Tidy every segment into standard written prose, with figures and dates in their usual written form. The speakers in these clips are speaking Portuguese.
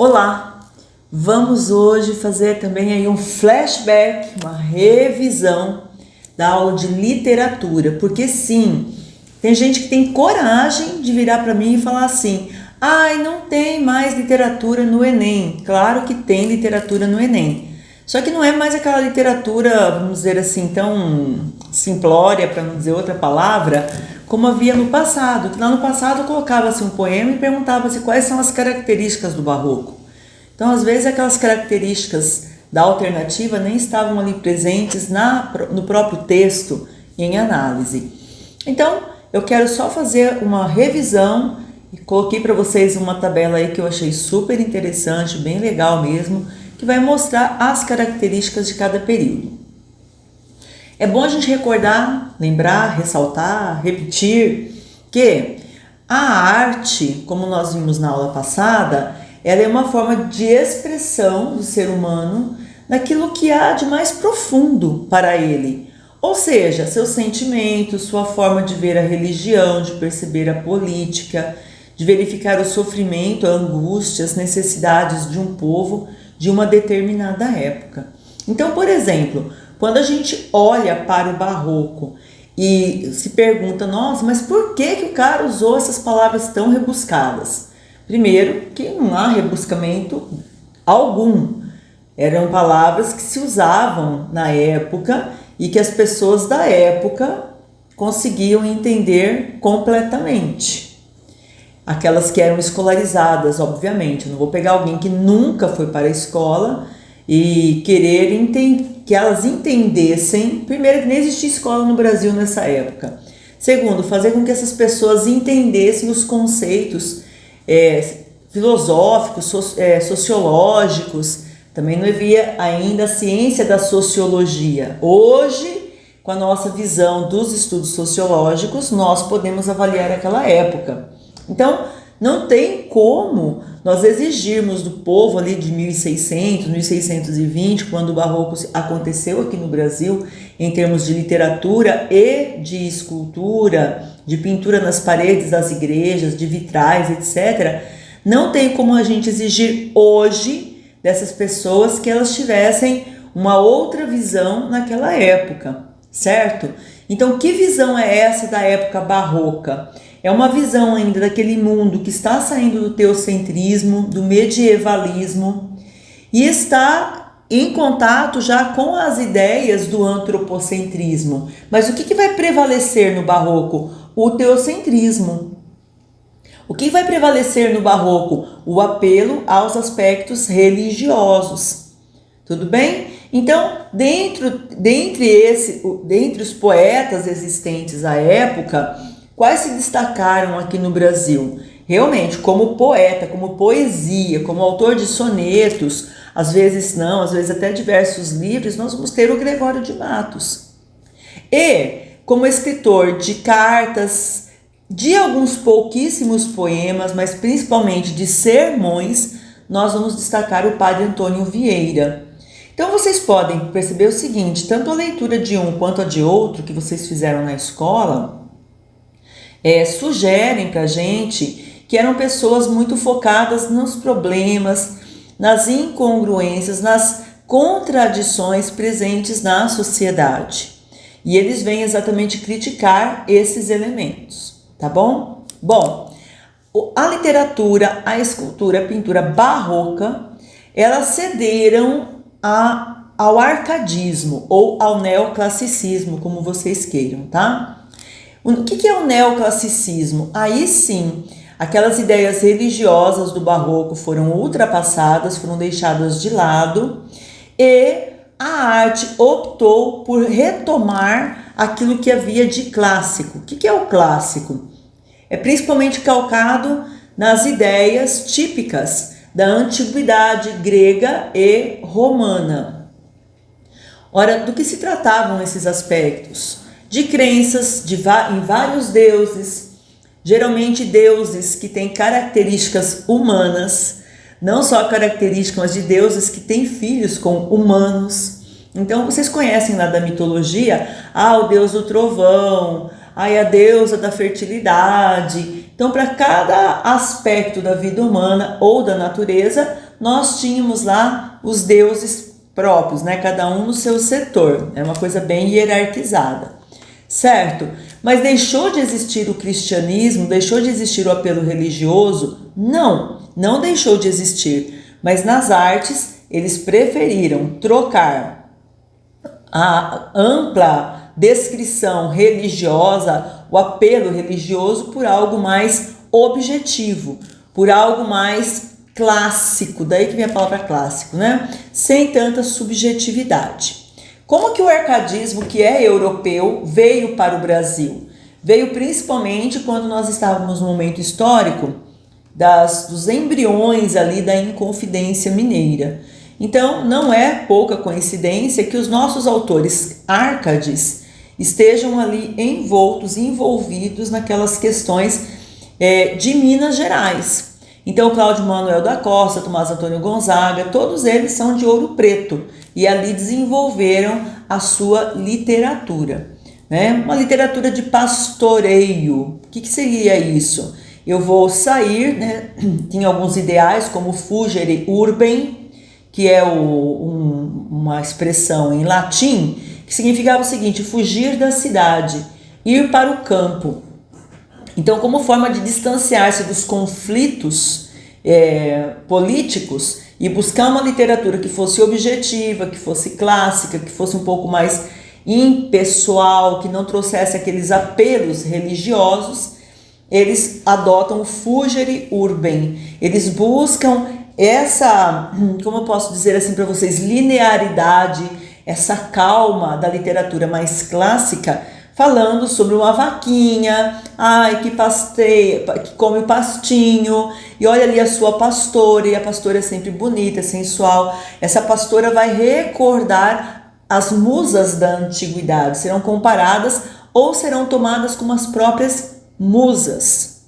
Olá! Vamos hoje fazer também aí um flashback, uma revisão da aula de literatura, porque sim, tem gente que tem coragem de virar para mim e falar assim: ai, não tem mais literatura no Enem. Claro que tem literatura no Enem, só que não é mais aquela literatura, vamos dizer assim, tão simplória, para não dizer outra palavra, como havia no passado, que lá no passado colocava-se um poema e perguntava-se quais são as características do barroco. Então, às vezes, aquelas características da alternativa nem estavam ali presentes no próprio texto em análise. Então, eu quero só fazer uma revisão e coloquei para vocês uma tabela aí que eu achei super interessante, bem legal mesmo, que vai mostrar as características de cada período. É bom a gente recordar, lembrar, ressaltar, repetir que a arte, como nós vimos na aula passada, ela é uma forma de expressão do ser humano naquilo que há de mais profundo para ele. Ou seja, seus sentimentos, sua forma de ver a religião, de perceber a política, de verificar o sofrimento, a angústia, as necessidades de um povo de uma determinada época. Então, por exemplo, quando a gente olha para o barroco e se pergunta, nossa, mas por que o cara usou essas palavras tão rebuscadas? Primeiro, que não há rebuscamento algum. Eram palavras que se usavam na época e que as pessoas da época conseguiam entender completamente. Aquelas que eram escolarizadas, obviamente. Eu não vou pegar alguém que nunca foi para a escola e querer que elas entendessem, primeiro, que nem existia escola no Brasil nessa época. Segundo, fazer com que essas pessoas entendessem os conceitos filosóficos, sociológicos. Também não havia ainda a ciência da sociologia. Hoje, com a nossa visão dos estudos sociológicos, nós podemos avaliar aquela época. Então, não tem como nós exigirmos do povo ali de 1600, 1620, quando o barroco aconteceu aqui no Brasil, em termos de literatura e de escultura, de pintura nas paredes das igrejas, de vitrais, etc. Não tem como a gente exigir hoje dessas pessoas que elas tivessem uma outra visão naquela época, certo? Então, que visão é essa da época barroca? É uma visão ainda daquele mundo que está saindo do teocentrismo, do medievalismo e está em contato já com as ideias do antropocentrismo. Mas o que vai prevalecer no barroco? O teocentrismo. O que vai prevalecer no barroco? O apelo aos aspectos religiosos. Tudo bem? Então, dentre os poetas existentes à época, quais se destacaram aqui no Brasil? Realmente, como poeta, como poesia, como autor de sonetos, às vezes não, às vezes até diversos livros, nós vamos ter o Gregório de Matos. E como escritor de cartas, de alguns pouquíssimos poemas, mas principalmente de sermões, nós vamos destacar o Padre Antônio Vieira. Então vocês podem perceber o seguinte, tanto a leitura de um quanto a de outro que vocês fizeram na escola, sugerem para a gente que eram pessoas muito focadas nos problemas, nas incongruências, nas contradições presentes na sociedade. E eles vêm exatamente criticar esses elementos, tá bom? Bom, a literatura, a escultura, a pintura barroca, elas cederam ao arcadismo ou ao neoclassicismo, como vocês queiram, tá? O que é o neoclassicismo? Aí sim, aquelas ideias religiosas do barroco foram ultrapassadas, foram deixadas de lado e a arte optou por retomar aquilo que havia de clássico. O que é o clássico? É principalmente calcado nas ideias típicas da antiguidade grega e romana. Ora, do que se tratavam esses aspectos? De crenças em vários deuses, geralmente deuses que têm características humanas, não só características, mas de deuses que têm filhos com humanos. Então vocês conhecem lá da mitologia, o deus do trovão, a deusa da fertilidade. Então, para cada aspecto da vida humana ou da natureza, nós tínhamos lá os deuses próprios, né? Cada um no seu setor. É uma coisa bem hierarquizada, certo? Mas deixou de existir o cristianismo, deixou de existir o apelo religioso? Não deixou de existir. Mas nas artes, eles preferiram trocar a ampla descrição religiosa, o apelo religioso, por algo mais objetivo, por algo mais clássico, daí que vem a palavra clássico, né? Sem tanta subjetividade. Como que o arcadismo, que é europeu, veio para o Brasil? Veio principalmente quando nós estávamos no momento histórico dos embriões ali da Inconfidência Mineira. Então, não é pouca coincidência que os nossos autores árcades estejam ali envolvidos naquelas questões de Minas Gerais. Então, Cláudio Manuel da Costa, Tomás Antônio Gonzaga, todos eles são de Ouro Preto e ali desenvolveram a sua literatura, né? Uma literatura de pastoreio. O que seria isso? Eu vou sair, né? Tinha alguns ideais como fugere urbem, que é uma expressão em latim que significava o seguinte: fugir da cidade, ir para o campo. Então, como forma de distanciar-se dos conflitos políticos e buscar uma literatura que fosse objetiva, que fosse clássica, que fosse um pouco mais impessoal, que não trouxesse aqueles apelos religiosos, eles adotam o fugere urbem. Eles buscam essa, como eu posso dizer assim para vocês, linearidade, essa calma da literatura mais clássica, falando sobre uma vaquinha, que pasteia, que come pastinho, e olha ali a sua pastora, e a pastora é sempre bonita, sensual. Essa pastora vai recordar as musas da antiguidade, serão comparadas ou serão tomadas como as próprias musas.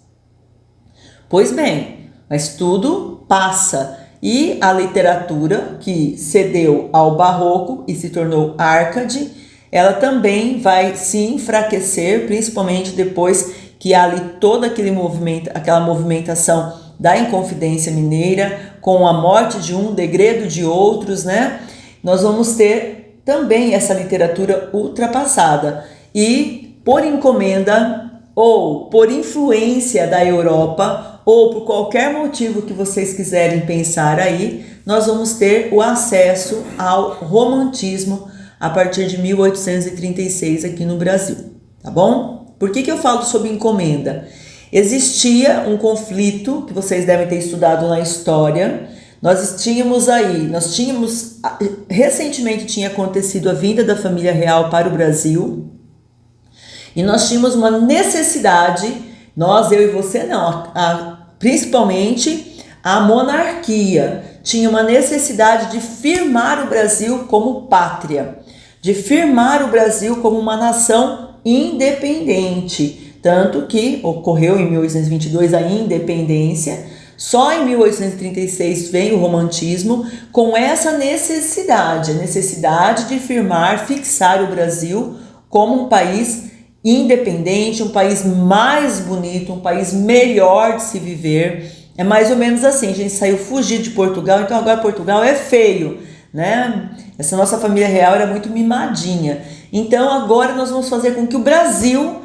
Pois bem, mas tudo passa, e a literatura que cedeu ao barroco e se tornou árcade, ela também vai se enfraquecer, principalmente depois que há ali todo aquele movimento, aquela movimentação da Inconfidência Mineira, com a morte de um, degredo de outros, né? Nós vamos ter também essa literatura ultrapassada e por encomenda ou por influência da Europa ou por qualquer motivo que vocês quiserem pensar aí, nós vamos ter o acesso ao romantismo a partir de 1836 aqui no Brasil, tá bom? Por que eu falo sobre encomenda? Existia um conflito que vocês devem ter estudado na história. Recentemente tinha acontecido a vinda da família real para o Brasil e nós tínhamos uma necessidade, eu e você não, principalmente a monarquia tinha uma necessidade de firmar o Brasil como pátria, de firmar o Brasil como uma nação independente, tanto que ocorreu em 1822 a independência. Só em 1836 vem o romantismo com essa necessidade, a necessidade de firmar, fixar o Brasil como um país independente, um país mais bonito, um país melhor de se viver. É mais ou menos assim, a gente saiu fugir de Portugal, então agora Portugal é feio, né? Essa nossa família real era muito mimadinha. Então agora nós vamos fazer com que o Brasil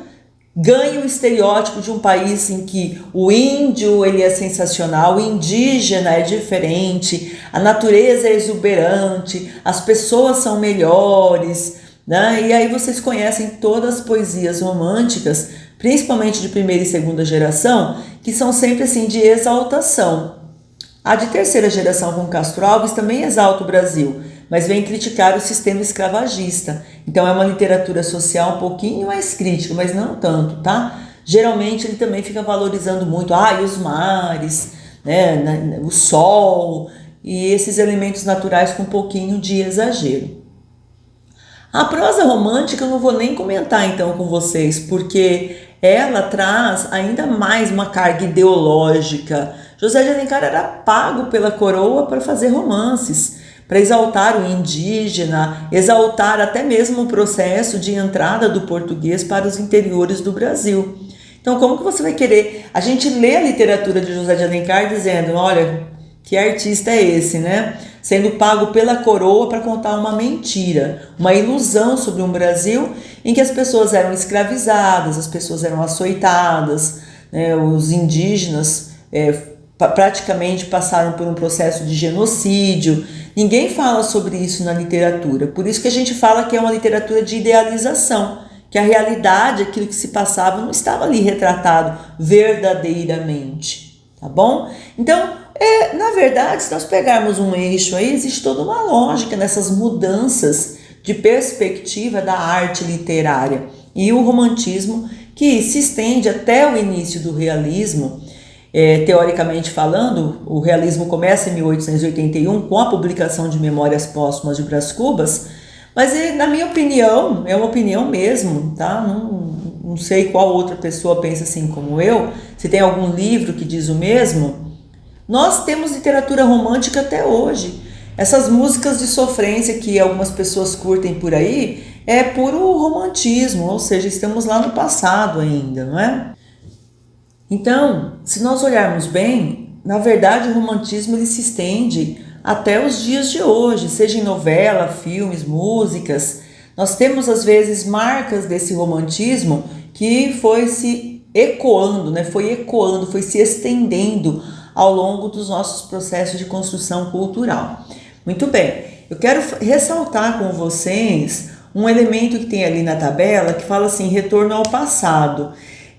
ganhe o estereótipo de um país em que o índio ele é sensacional, o indígena é diferente, a natureza é exuberante, as pessoas são melhores, né? E aí vocês conhecem todas as poesias românticas, principalmente de primeira e segunda geração, que são sempre assim de exaltação. A de terceira geração com Castro Alves também exalta o Brasil, mas vem criticar o sistema escravagista. Então é uma literatura social um pouquinho mais crítica, mas não tanto, tá? Geralmente ele também fica valorizando muito, e os mares, né, o sol e esses elementos naturais com um pouquinho de exagero. A prosa romântica eu não vou nem comentar então com vocês, porque ela traz ainda mais uma carga ideológica. José de Alencar era pago pela coroa para fazer romances, para exaltar o indígena, exaltar até mesmo o processo de entrada do português para os interiores do Brasil. Então, como que você vai querer? A gente lê a literatura de José de Alencar dizendo, olha, Que artista é esse, né? Sendo pago pela coroa para contar uma mentira, uma ilusão sobre um Brasil em que as pessoas eram escravizadas, as pessoas eram açoitadas, né? Os indígenas praticamente passaram por um processo de genocídio. Ninguém fala sobre isso na literatura, por isso que a gente fala que é uma literatura de idealização, que a realidade, aquilo que se passava, não estava ali retratado verdadeiramente, tá bom? Então, na verdade, se nós pegarmos um eixo aí, existe toda uma lógica nessas mudanças de perspectiva da arte literária. E o romantismo, que se estende até o início do realismo, teoricamente falando, o realismo começa em 1881 com a publicação de Memórias Póstumas de Brás Cubas, mas na minha opinião, é uma opinião mesmo, tá? Não sei qual outra pessoa pensa assim como eu, se tem algum livro que diz o mesmo. Nós temos literatura romântica até hoje. Essas músicas de sofrência que algumas pessoas curtem por aí é puro romantismo, ou seja, estamos lá no passado ainda, não é? Então, se nós olharmos bem, na verdade o romantismo ele se estende até os dias de hoje, seja em novela, filmes, músicas. Nós temos às vezes marcas desse romantismo que foi se ecoando, né? Foi se estendendo ao longo dos nossos processos de construção cultural. Muito bem, eu quero ressaltar com vocês um elemento que tem ali na tabela que fala assim, retorno ao passado.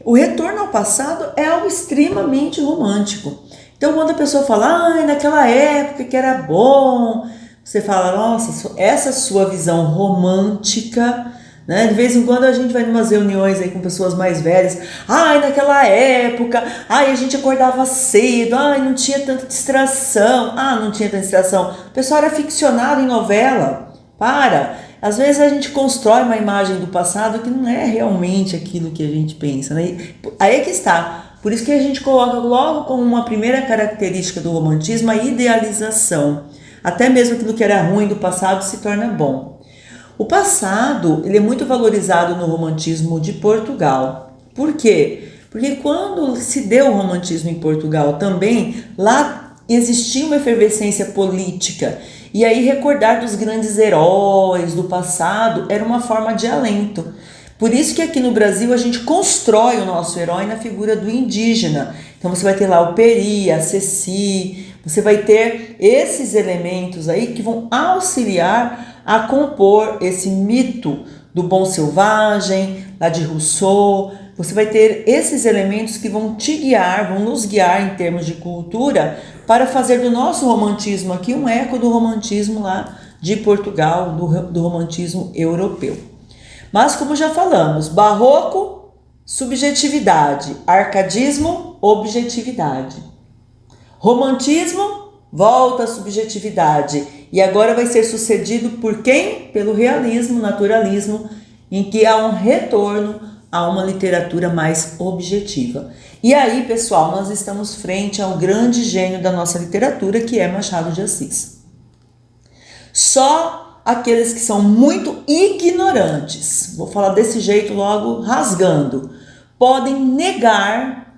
O retorno ao passado é algo extremamente romântico. Então, quando a pessoa fala, naquela época que era bom, você fala, nossa, essa sua visão romântica, né? De vez em quando a gente vai em umas reuniões aí com pessoas mais velhas, naquela época, a gente acordava cedo, não tinha tanta distração, não tinha tanta distração. O pessoal era ficcionado em novela, às vezes a gente constrói uma imagem do passado que não é realmente aquilo que a gente pensa, né? Aí é que está. Por isso que a gente coloca logo como uma primeira característica do romantismo a idealização. Até mesmo aquilo que era ruim do passado se torna bom. O passado ele é muito valorizado no romantismo de Portugal. Por quê? Porque quando se deu o romantismo em Portugal também, lá existia uma efervescência política. E aí recordar dos grandes heróis do passado era uma forma de alento. Por isso que aqui no Brasil a gente constrói o nosso herói na figura do indígena. Então você vai ter lá o Peri, a Ceci, você vai ter esses elementos aí que vão auxiliar a compor esse mito do bom selvagem, lá de Rousseau. Você vai ter esses elementos que vão te guiar, vão nos guiar em termos de cultura para fazer do nosso romantismo aqui um eco do romantismo lá de Portugal, do romantismo europeu. Mas como já falamos, barroco, subjetividade, arcadismo, objetividade. Romantismo, volta à subjetividade. E agora vai ser sucedido por quem? Pelo realismo, naturalismo, em que há um retorno a uma literatura mais objetiva. E aí, pessoal, nós estamos frente ao grande gênio da nossa literatura, que é Machado de Assis. Só aqueles que são muito ignorantes, vou falar desse jeito logo rasgando, podem negar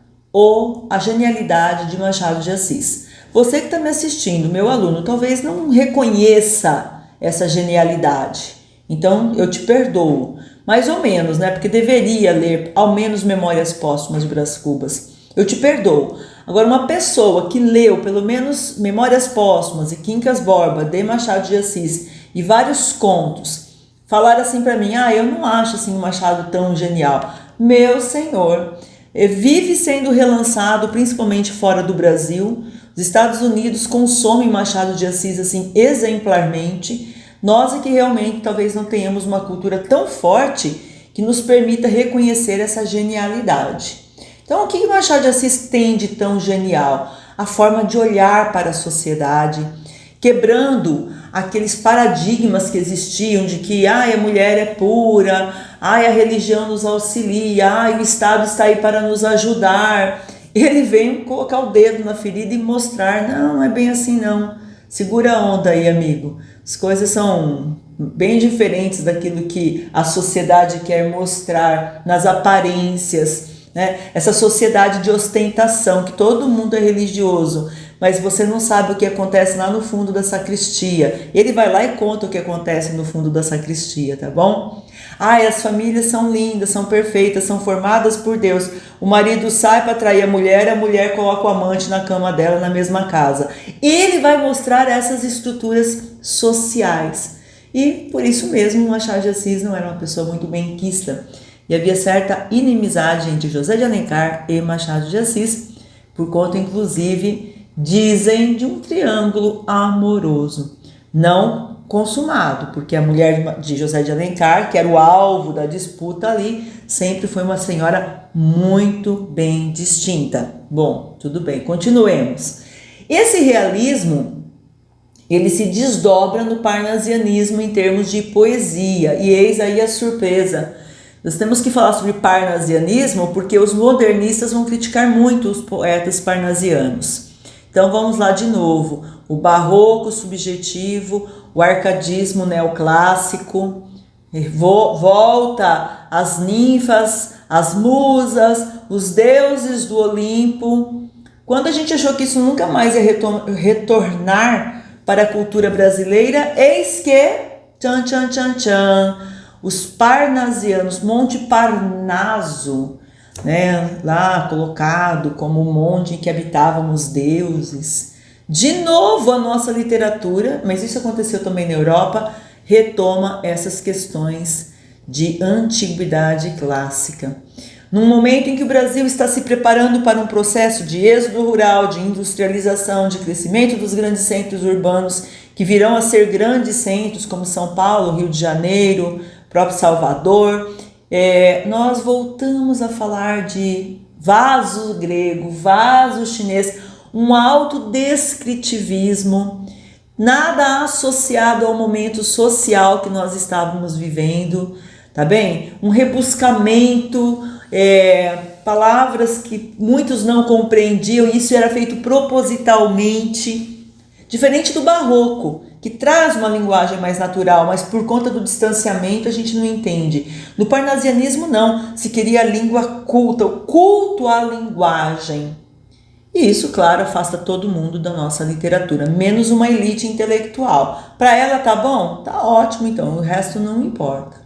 a genialidade de Machado de Assis. Você que está me assistindo, meu aluno, talvez não reconheça essa genialidade. Então, eu te perdoo. Mais ou menos, né? Porque deveria ler ao menos Memórias Póstumas de Brás Cubas. Eu te perdoo. Agora, uma pessoa que leu pelo menos Memórias Póstumas e Quincas Borba, de Machado de Assis, e vários contos, falaram assim para mim, eu não acho assim o Machado tão genial. Meu senhor, vive sendo relançado, principalmente fora do Brasil. Os Estados Unidos consomem Machado de Assis assim exemplarmente. Nós é que realmente talvez não tenhamos uma cultura tão forte que nos permita reconhecer essa genialidade. Então, o que Machado de Assis tem de tão genial? A forma de olhar para a sociedade, quebrando aqueles paradigmas que existiam de que a mulher é pura, a religião nos auxilia, o Estado está aí para nos ajudar. Ele vem colocar o dedo na ferida e mostrar, não é bem assim não. Segura a onda aí, amigo. As coisas são bem diferentes daquilo que a sociedade quer mostrar nas aparências, né? Essa sociedade de ostentação, que todo mundo é religioso, mas você não sabe o que acontece lá no fundo da sacristia. Ele vai lá e conta o que acontece no fundo da sacristia, tá bom? Ai, as famílias são lindas, são perfeitas, são formadas por Deus. O marido sai para trair a mulher coloca o amante na cama dela na mesma casa. Ele vai mostrar essas estruturas sociais. E por isso mesmo Machado de Assis não era uma pessoa muito benquista. E havia certa inimizade entre José de Alencar e Machado de Assis, por conta, inclusive, dizem, de um triângulo amoroso. Não consumado, porque a mulher de José de Alencar, que era o alvo da disputa ali, sempre foi uma senhora muito bem distinta. Bom, tudo bem, continuemos. Esse realismo, ele se desdobra no parnasianismo em termos de poesia, e eis aí a surpresa. Nós temos que falar sobre parnasianismo porque os modernistas vão criticar muito os poetas parnasianos. Então vamos lá de novo. O barroco subjetivo, o arcadismo neoclássico, volta as ninfas, as musas, os deuses do Olimpo. Quando a gente achou que isso nunca mais ia retornar para a cultura brasileira, eis que, tchan, tchan, tchan, tchan, os parnasianos, Monte Parnaso, né, lá colocado como o monte em que habitavam os deuses. De novo a nossa literatura, mas isso aconteceu também na Europa, retoma essas questões de antiguidade clássica. Num momento em que o Brasil está se preparando para um processo de êxodo rural, de industrialização, de crescimento dos grandes centros urbanos, que virão a ser grandes centros como São Paulo, Rio de Janeiro, próprio Salvador, nós voltamos a falar de vaso grego, vaso chinês, um autodescritivismo, nada associado ao momento social que nós estávamos vivendo, tá bem? Um rebuscamento, palavras que muitos não compreendiam, e isso era feito propositalmente, diferente do barroco, que traz uma linguagem mais natural, mas por conta do distanciamento a gente não entende. No parnasianismo não, se queria a língua culta, o culto à linguagem. E isso, claro, afasta todo mundo da nossa literatura, menos uma elite intelectual. Para ela tá bom? Tá ótimo, então, o resto não importa.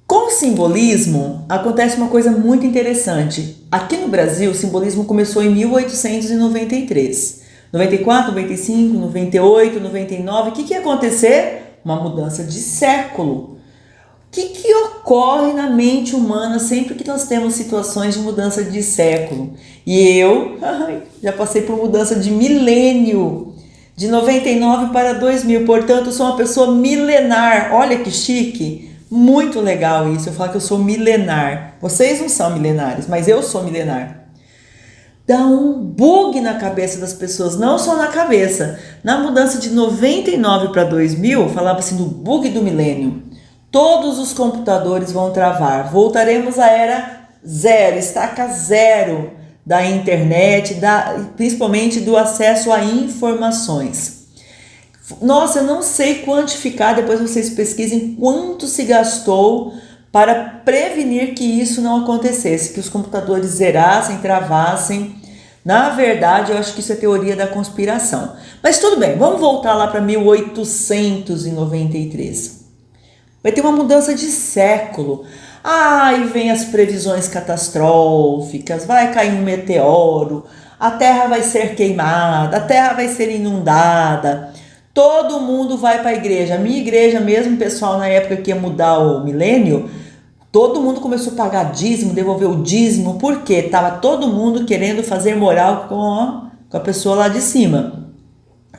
Com o simbolismo, acontece uma coisa muito interessante. Aqui no Brasil, o simbolismo começou em 1893. 94, 95, 98, 99, o que ia acontecer? Uma mudança de século. O que ocorre na mente humana sempre que nós temos situações de mudança de século? E eu já passei por mudança de milênio, de 99 para 2000, portanto eu sou uma pessoa milenar. Olha que chique, muito legal isso, eu falo que eu sou milenar. Vocês não são milenares, mas eu sou milenar. Dá um bug na cabeça das pessoas, não só na cabeça. Na mudança de 99 para 2000, falava assim do bug do milênio. Todos os computadores vão travar. Voltaremos à era zero, estaca zero da internet, principalmente do acesso a informações. Nossa, eu não sei quantificar, depois vocês pesquisem quanto se gastou para prevenir que isso não acontecesse, que os computadores zerassem, travassem. Na verdade, eu acho que isso é teoria da conspiração. Mas tudo bem, vamos voltar lá para 1893. Vai ter uma mudança de século. E vem as previsões catastróficas, vai cair um meteoro, a terra vai ser queimada, a terra vai ser inundada. Todo mundo vai para a igreja. A minha igreja mesmo, pessoal, na época que ia mudar o milênio, todo mundo começou a pagar dízimo, devolver o dízimo, porque estava todo mundo querendo fazer moral com a pessoa lá de cima.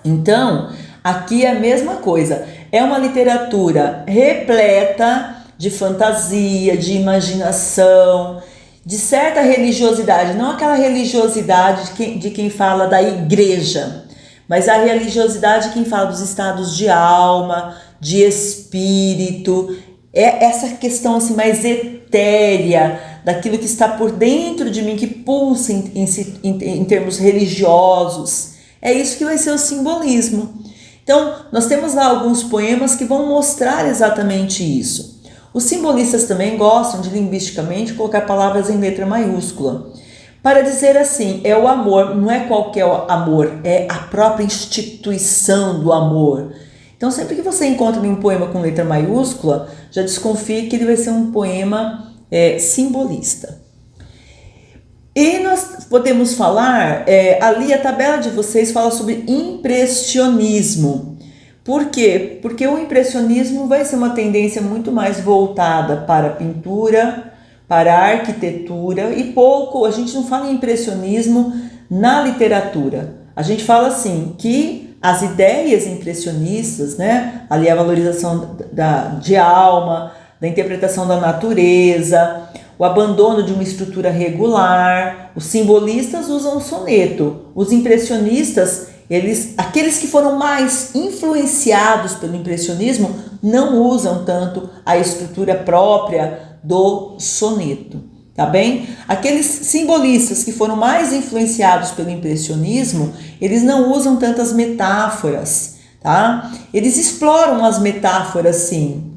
Então, aqui é a mesma coisa. É uma literatura repleta de fantasia, de imaginação, de certa religiosidade. Não aquela religiosidade de quem fala da igreja, mas a religiosidade de quem fala dos estados de alma, de espírito, essa questão assim mais etérea, daquilo que está por dentro de mim, que pulsa em termos religiosos. É isso que vai ser o simbolismo. Então, nós temos lá alguns poemas que vão mostrar exatamente isso. Os simbolistas também gostam de, linguisticamente, colocar palavras em letra maiúscula. para dizer assim, é o amor, não é qualquer amor, é a própria instituição do amor. Então, sempre que você encontra um poema com letra maiúscula, já desconfie que ele vai ser um poema simbolista. E nós podemos falar, ali a tabela de vocês fala sobre impressionismo. Por quê? Porque o impressionismo vai ser uma tendência muito mais voltada para a pintura, para a arquitetura e pouco, a gente não fala em impressionismo na literatura. A gente fala assim, que as ideias impressionistas, né, ali a valorização de alma, da interpretação da natureza, o abandono de uma estrutura regular, os simbolistas usam o soneto, os impressionistas, aqueles que foram mais influenciados pelo impressionismo, não usam tanto a estrutura própria do soneto, tá bem? Aqueles simbolistas que foram mais influenciados pelo impressionismo, eles não usam tantas metáforas, tá? Eles exploram as metáforas sim,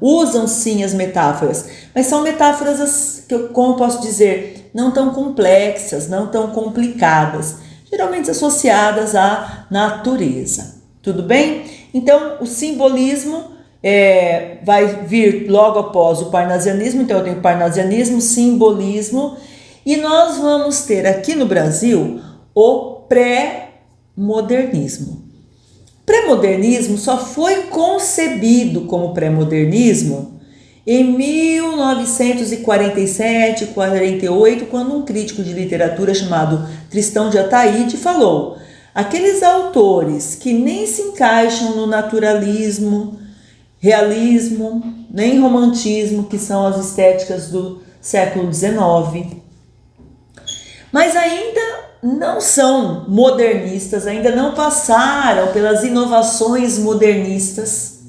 usam sim as metáforas, mas são metáforas que, como eu posso dizer, não tão complexas, não tão complicadas, geralmente associadas à natureza, tudo bem? Então, o simbolismo vai vir logo após o parnasianismo, então eu tenho parnasianismo, simbolismo, e nós vamos ter aqui no Brasil o pré-modernismo. Pré-modernismo só foi concebido como pré-modernismo em 1947, 48, quando um crítico de literatura chamado Tristão de Ataíde falou: aqueles autores que nem se encaixam no naturalismo, realismo, nem romantismo, que são as estéticas do século XIX, mas ainda não são modernistas, ainda não passaram pelas inovações modernistas,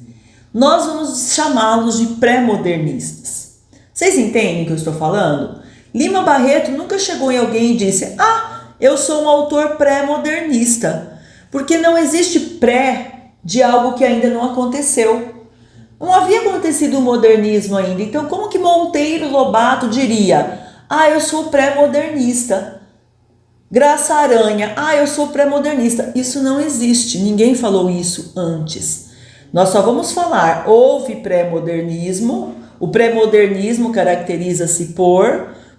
nós vamos chamá-los de pré-modernistas. Vocês entendem o que eu estou falando? Lima Barreto nunca chegou em alguém e disse: eu sou um autor pré-modernista, porque não existe pré de algo que ainda não aconteceu. Não havia acontecido o modernismo ainda, então como que Monteiro Lobato diria: eu sou pré-modernista? Graça Aranha: eu sou pré-modernista. Isso não existe, ninguém falou isso antes. Nós só vamos falar, houve pré-modernismo, o pré-modernismo caracteriza-se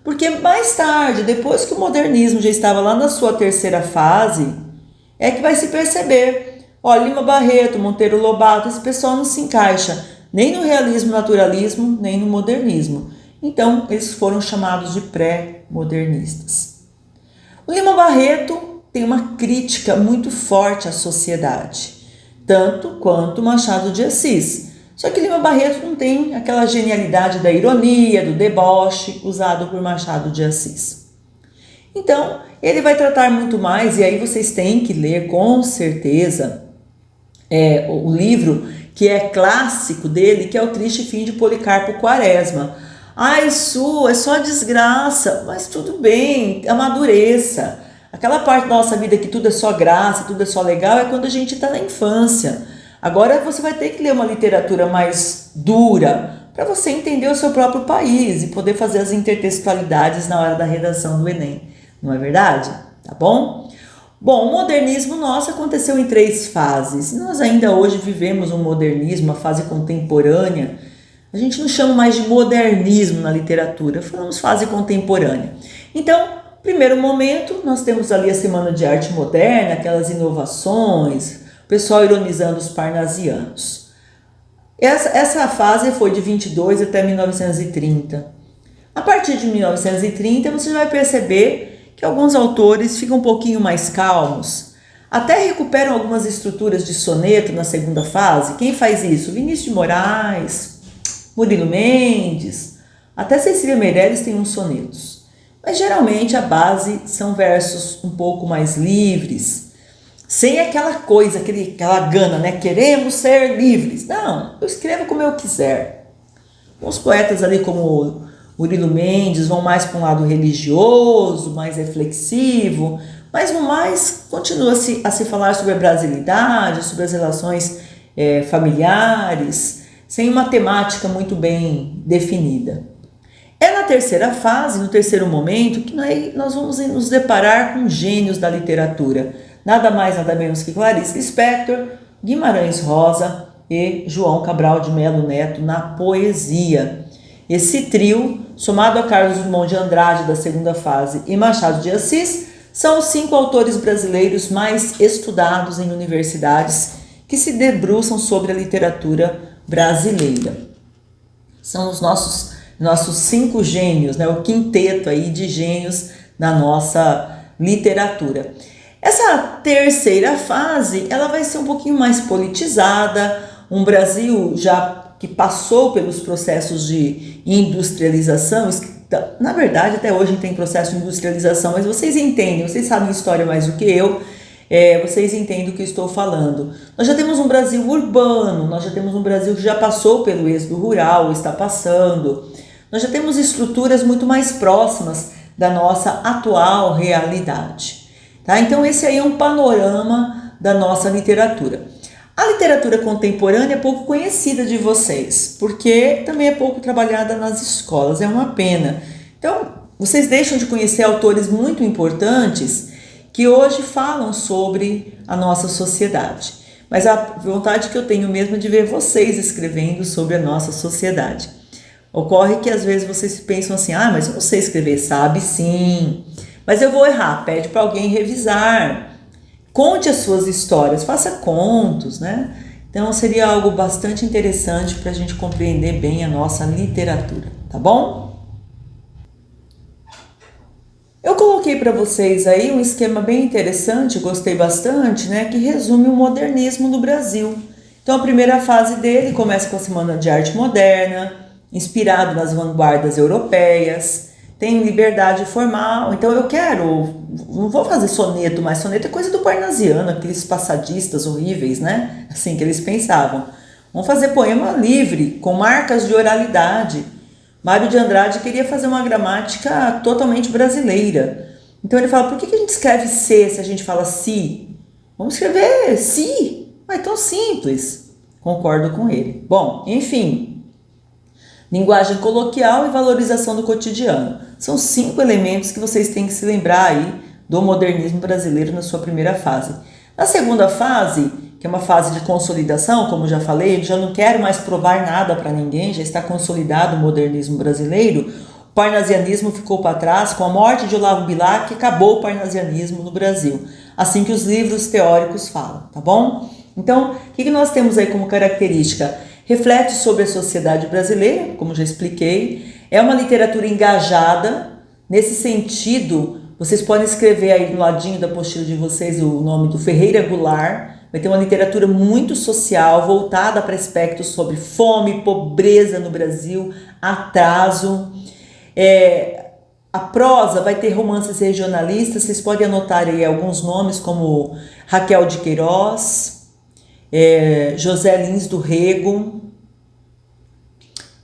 porque mais tarde, depois que o modernismo já estava lá na sua terceira fase, é que vai se perceber, Lima Barreto, Monteiro Lobato, esse pessoal não se encaixa nem no realismo, naturalismo, nem no modernismo. Então, eles foram chamados de pré-modernistas. O Lima Barreto tem uma crítica muito forte à sociedade, tanto quanto Machado de Assis. Só que Lima Barreto não tem aquela genialidade da ironia, do deboche usado por Machado de Assis. Então, ele vai tratar muito mais, e aí vocês têm que ler com certeza o livro que é clássico dele, que é O Triste Fim de Policarpo Quaresma. Isso é só desgraça, mas tudo bem, amadureça. Aquela parte da nossa vida que tudo é só graça, tudo é só legal, é quando a gente está na infância. Agora você vai ter que ler uma literatura mais dura para você entender o seu próprio país e poder fazer as intertextualidades na hora da redação do Enem. Não é verdade? Tá bom? Bom, o modernismo nosso aconteceu em 3 fases. Nós ainda hoje vivemos um modernismo, uma fase contemporânea. A gente não chama mais de modernismo na literatura, falamos fase contemporânea. Então, primeiro momento, nós temos ali a Semana de Arte Moderna, aquelas inovações, o pessoal ironizando os parnasianos. Essa fase foi de 22 até 1930. A partir de 1930, você vai perceber que alguns autores ficam um pouquinho mais calmos, até recuperam algumas estruturas de soneto na segunda fase. Quem faz isso? Vinícius de Moraes, Murilo Mendes, até Cecília Meirelles tem uns sonetos. Mas geralmente a base são versos um pouco mais livres, sem aquela coisa, aquela gana, né? Queremos ser livres. Não, eu escrevo como eu quiser. Uns poetas ali como Murilo Mendes vão mais para um lado religioso, mais reflexivo, mas no mais continua a se falar sobre a brasilidade, sobre as relações familiares, sem uma temática muito bem definida. É na terceira fase, no terceiro momento, que nós vamos nos deparar com gênios da literatura. Nada mais, nada menos que Clarice Lispector, Guimarães Rosa e João Cabral de Melo Neto na poesia. Esse trio, somado a Carlos Drummond de Andrade da segunda fase e Machado de Assis, são os 5 autores brasileiros mais estudados em universidades que se debruçam sobre a literatura brasileira. São os nossos 5 gênios, né? O quinteto aí de gênios da nossa literatura. Essa terceira fase, ela vai ser um pouquinho mais politizada, um Brasil já que passou pelos processos de industrialização. Na verdade, até hoje tem processo de industrialização, mas vocês entendem, vocês sabem história mais do que eu, vocês entendem o que eu estou falando. Nós já temos um Brasil urbano, nós já temos um Brasil que já passou pelo êxodo rural, está passando. Nós já temos estruturas muito mais próximas da nossa atual realidade. Tá? Então esse aí é um panorama da nossa literatura. A literatura contemporânea é pouco conhecida de vocês, porque também é pouco trabalhada nas escolas, é uma pena. Então, vocês deixam de conhecer autores muito importantes que hoje falam sobre a nossa sociedade. Mas a vontade que eu tenho mesmo é de ver vocês escrevendo sobre a nossa sociedade. Ocorre que às vezes vocês pensam assim, mas eu não sei escrever. Sabe sim, mas eu vou errar, pede para alguém revisar. Conte as suas histórias, faça contos, né? Então seria algo bastante interessante para a gente compreender bem a nossa literatura, tá bom? Eu coloquei para vocês aí um esquema bem interessante, gostei bastante, né? Que resume o modernismo no Brasil. Então a primeira fase dele começa com a Semana de Arte Moderna, inspirado nas vanguardas europeias. Tem liberdade formal, então não vou fazer soneto, mas soneto é coisa do parnasiano, aqueles passadistas horríveis, né? Assim que eles pensavam. Vamos fazer poema livre, com marcas de oralidade. Mário de Andrade queria fazer uma gramática totalmente brasileira. Então ele fala, por que a gente escreve se a gente fala si? Vamos escrever si, é tão simples. Concordo com ele. Bom, enfim, linguagem coloquial e valorização do cotidiano. São 5 elementos que vocês têm que se lembrar aí do modernismo brasileiro na sua primeira fase. Na segunda fase, que é uma fase de consolidação, como já falei, eu já não quero mais provar nada para ninguém, já está consolidado o modernismo brasileiro. O parnasianismo ficou para trás, com a morte de Olavo Bilac, acabou o parnasianismo no Brasil. Assim que os livros teóricos falam, tá bom? Então, o que nós temos aí como característica? Reflete sobre a sociedade brasileira, como já expliquei. É uma literatura engajada. Nesse sentido, vocês podem escrever aí no ladinho da apostila de vocês o nome do Ferreira Goulart. Vai ter uma literatura muito social, voltada para aspectos sobre fome, pobreza no Brasil, atraso. A prosa vai ter romances regionalistas. Vocês podem anotar aí alguns nomes como Raquel de Queiroz, José Lins do Rego.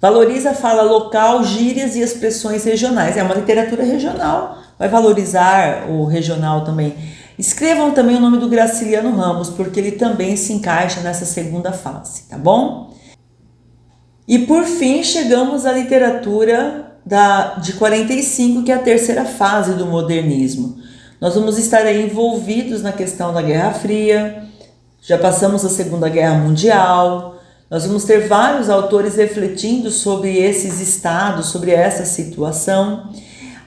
Valoriza a fala local, gírias e expressões regionais. É uma literatura regional, vai valorizar o regional também. Escrevam também o nome do Graciliano Ramos, porque ele também se encaixa nessa segunda fase, tá bom? E por fim, chegamos à literatura de 45, que é a terceira fase do modernismo. Nós vamos estar aí envolvidos na questão da Guerra Fria, já passamos a Segunda Guerra Mundial. Nós vamos ter vários autores refletindo sobre esses estados, sobre essa situação.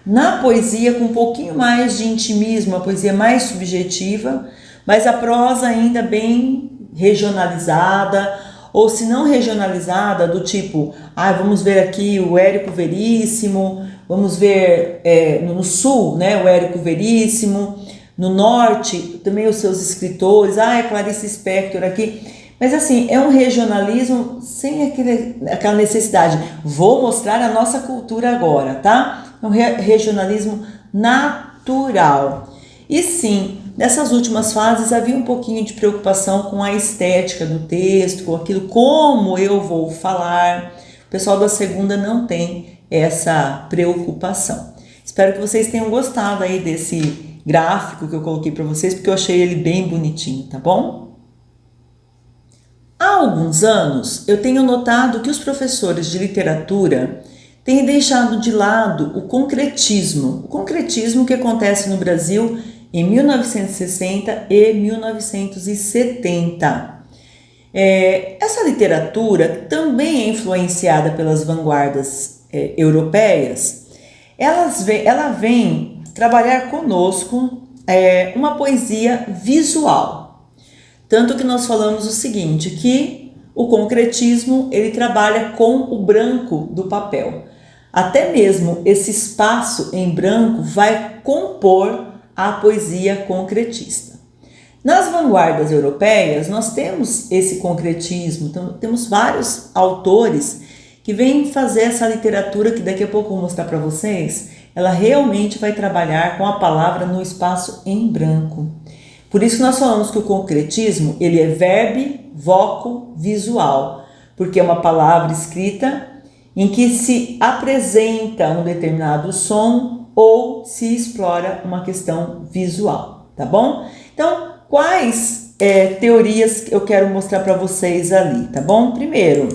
Na poesia, com um pouquinho mais de intimismo, a poesia mais subjetiva, mas a prosa ainda bem regionalizada, ou se não regionalizada, do tipo, vamos ver aqui o Érico Veríssimo, vamos ver no sul, né, o Érico Veríssimo, no norte também os seus escritores, Clarice Lispector aqui. Mas assim, é um regionalismo sem aquela necessidade. Vou mostrar a nossa cultura agora, tá? É um regionalismo natural. E sim, nessas últimas fases havia um pouquinho de preocupação com a estética do texto, com aquilo como eu vou falar. O pessoal da segunda não tem essa preocupação. Espero que vocês tenham gostado aí desse gráfico que eu coloquei para vocês, porque eu achei ele bem bonitinho, tá bom? Há alguns anos, eu tenho notado que os professores de literatura tem deixado de lado o concretismo. O concretismo que acontece no Brasil em 1960 e 1970. Essa literatura também é influenciada pelas vanguardas europeias. Ela vem trabalhar conosco uma poesia visual. Tanto que nós falamos o seguinte, que o concretismo ele trabalha com o branco do papel. Até mesmo esse espaço em branco vai compor a poesia concretista. Nas vanguardas europeias, nós temos esse concretismo, então temos vários autores que vêm fazer essa literatura que daqui a pouco eu vou mostrar para vocês, ela realmente vai trabalhar com a palavra no espaço em branco. Por isso que nós falamos que o concretismo, ele é verbo, voco, visual, porque é uma palavra escrita em que se apresenta um determinado som ou se explora uma questão visual, tá bom? Então, quais teorias eu quero mostrar para vocês ali, tá bom? Primeiro,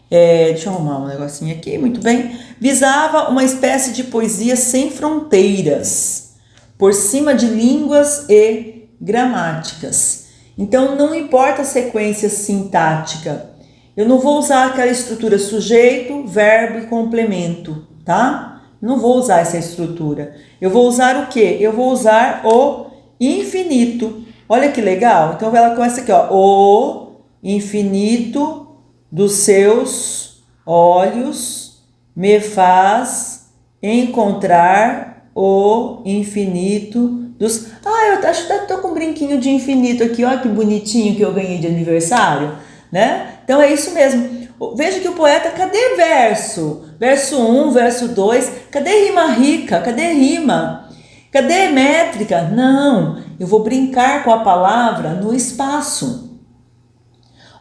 deixa eu arrumar um negocinho aqui, muito bem. Visava uma espécie de poesia sem fronteiras, por cima de línguas e gramáticas. Então, não importa a sequência sintática, eu não vou usar aquela estrutura sujeito, verbo e complemento, tá? Não vou usar essa estrutura. Eu vou usar o quê? Eu vou usar o infinito. Olha que legal. Então ela começa aqui, ó. O infinito dos seus olhos me faz encontrar o infinito dos... eu acho que tô com um brinquinho de infinito aqui. Olha que bonitinho que eu ganhei de aniversário, né? Então é isso mesmo. Veja que o poeta, cadê verso? Verso 1, verso 2, cadê rima rica? Cadê rima? Cadê métrica? Não, eu vou brincar com a palavra no espaço.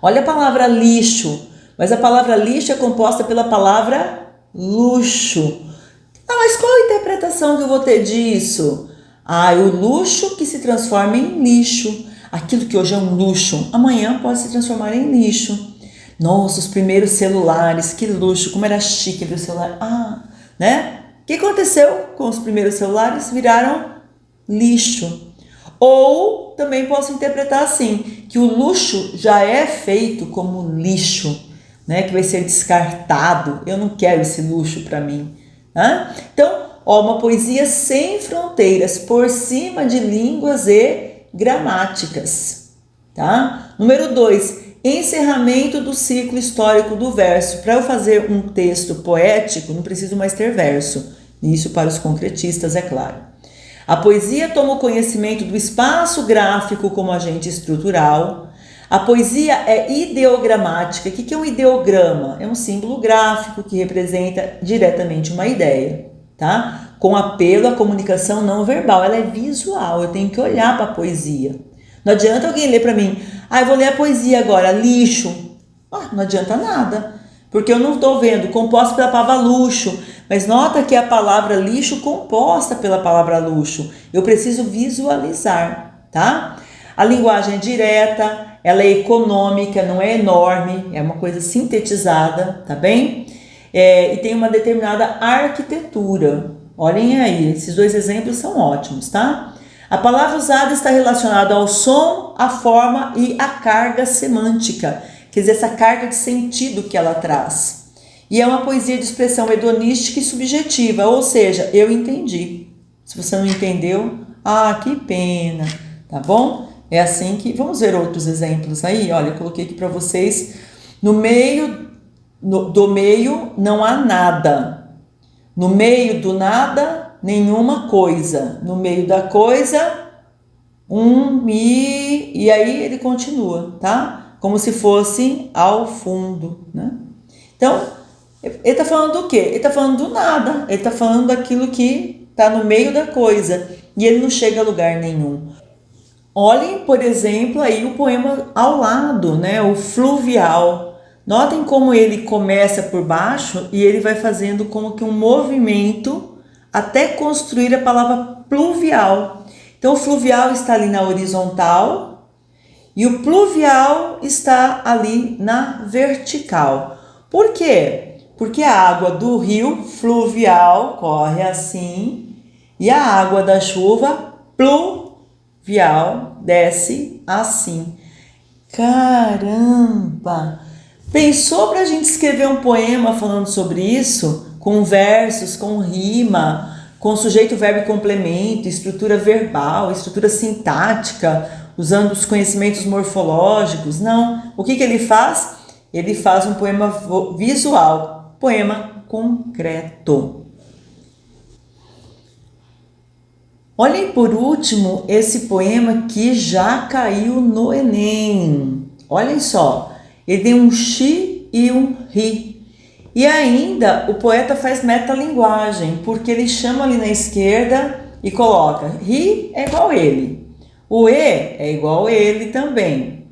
Olha a palavra lixo, mas a palavra lixo é composta pela palavra luxo. Mas qual a interpretação que eu vou ter disso? O luxo que se transforma em lixo. Aquilo que hoje é um luxo, amanhã pode se transformar em lixo. Nossa, os primeiros celulares, que luxo, como era chique ver o celular. Né? O que aconteceu com os primeiros celulares? Viraram lixo. Ou também posso interpretar assim, que o luxo já é feito como lixo, né? Que vai ser descartado. Eu não quero esse luxo para mim. Né? Então, uma poesia sem fronteiras, por cima de línguas e gramáticas. Tá? Número 2. Encerramento do ciclo histórico do verso. Para eu fazer um texto poético, não preciso mais ter verso. Isso para os concretistas, é claro. A poesia toma o conhecimento do espaço gráfico como agente estrutural. A poesia é ideogramática. O que é um ideograma? É um símbolo gráfico que representa diretamente uma ideia, tá? Com apelo à comunicação não verbal. Ela é visual, eu tenho que olhar para a poesia. Não adianta alguém ler para mim, eu vou ler a poesia agora, lixo. Não adianta nada, porque eu não estou vendo, composta pela palavra luxo. Mas nota que a palavra lixo composta pela palavra luxo. Eu preciso visualizar, tá? A linguagem é direta, ela é econômica, não é enorme, é uma coisa sintetizada, tá bem? E tem uma determinada arquitetura. Olhem aí, esses dois exemplos são ótimos, tá? A palavra usada está relacionada ao som, à forma e à carga semântica, quer dizer, essa carga de sentido que ela traz. E é uma poesia de expressão hedonística e subjetiva, ou seja, eu entendi. Se você não entendeu, que pena, tá bom? É assim que... Vamos ver outros exemplos aí? Olha, eu coloquei aqui para vocês. Do meio não há nada. No meio do nada, nenhuma coisa. No meio da coisa, e aí ele continua, tá? Como se fosse ao fundo, né? Então, ele está falando do quê? Ele está falando do nada. Ele está falando daquilo que está no meio da coisa. E ele não chega a lugar nenhum. Olhem, por exemplo, aí o poema ao lado, né? O fluvial. Notem como ele começa por baixo e ele vai fazendo como que um movimento até construir a palavra pluvial. Então, o fluvial está ali na horizontal e o pluvial está ali na vertical. Por quê? Porque a água do rio fluvial corre assim e a água da chuva pluvial desce assim. Caramba! Pensou para a gente escrever um poema falando sobre isso? Com versos, com rima, com sujeito, verbo e complemento, estrutura verbal, estrutura sintática, usando os conhecimentos morfológicos? Não. O que ele faz? Ele faz um poema visual, poema concreto. Olhem por último esse poema que já caiu no Enem. Olhem só, ele tem um xi e um ri. E ainda o poeta faz metalinguagem, porque ele chama ali na esquerda e coloca ri é igual ele, o e é igual ele também,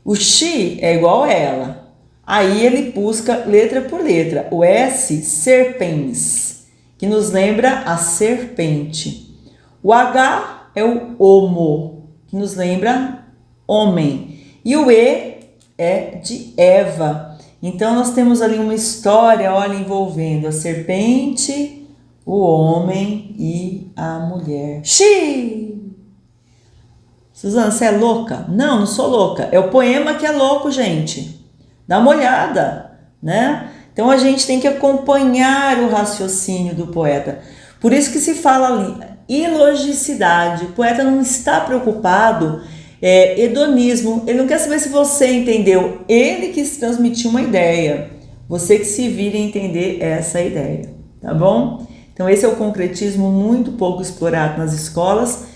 o xi é igual ela. Aí ele busca letra por letra. O S, serpens, que nos lembra a serpente. O H é o homo, que nos lembra homem. E o E é de Eva. Então nós temos ali uma história, olha, envolvendo a serpente, o homem e a mulher. Xiii! Suzana, você é louca? Não, não sou louca. É o poema que é louco, gente. Dá uma olhada, né? Então a gente tem que acompanhar o raciocínio do poeta. Por isso que se fala ali ilogicidade. O poeta não está preocupado, hedonismo. Ele não quer saber se você entendeu. Ele quis transmitir uma ideia. Você que se vira entender essa ideia, tá bom? Então esse é o concretismo muito pouco explorado nas escolas,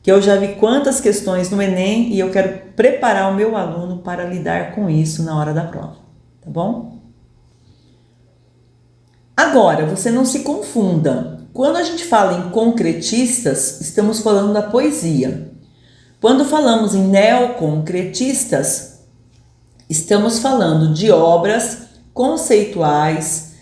que eu já vi quantas questões no Enem e eu quero preparar o meu aluno para lidar com isso na hora da prova, tá bom? Agora, você não se confunda. Quando a gente fala em concretistas, estamos falando da poesia. Quando falamos em neoconcretistas, estamos falando de obras conceituais,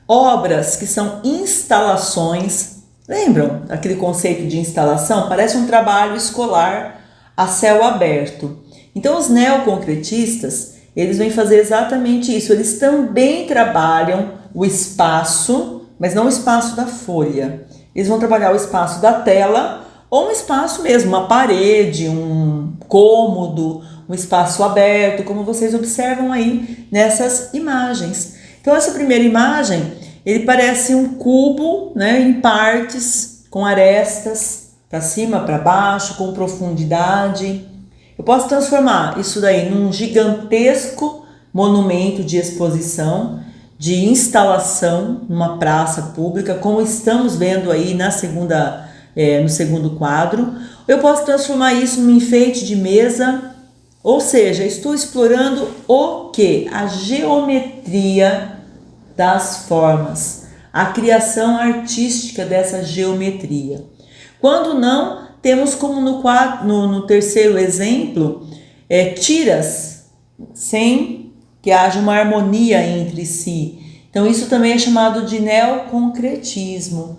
obras que são instalações. Lembram daquele conceito de instalação? Parece um trabalho escolar a céu aberto. Então, os neoconcretistas, eles vêm fazer exatamente isso. Eles também trabalham o espaço, mas não o espaço da folha. Eles vão trabalhar o espaço da tela ou um espaço mesmo, uma parede, um cômodo, um espaço aberto, como vocês observam aí nessas imagens. Então, essa primeira imagem, ele parece um cubo, né, em partes, com arestas, para cima, para baixo, com profundidade. Eu posso transformar isso daí num gigantesco monumento de exposição, de instalação numa praça pública, como estamos vendo aí no segundo quadro. Eu posso transformar isso num enfeite de mesa, ou seja, estou explorando o quê? A geometria das formas, a criação artística dessa geometria. Quando não, temos como no terceiro exemplo, tiras sem que haja uma harmonia entre si. Então isso também é chamado de neoconcretismo.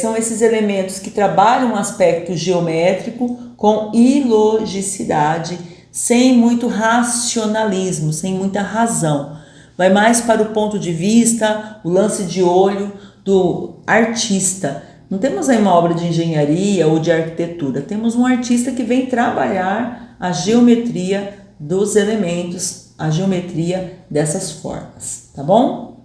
São esses elementos que trabalham um aspecto geométrico com ilogicidade, sem muito racionalismo, sem muita razão. Vai mais para o ponto de vista, o lance de olho do artista. Não temos aí uma obra de engenharia ou de arquitetura, temos um artista que vem trabalhar a geometria dos elementos, a geometria dessas formas, tá bom?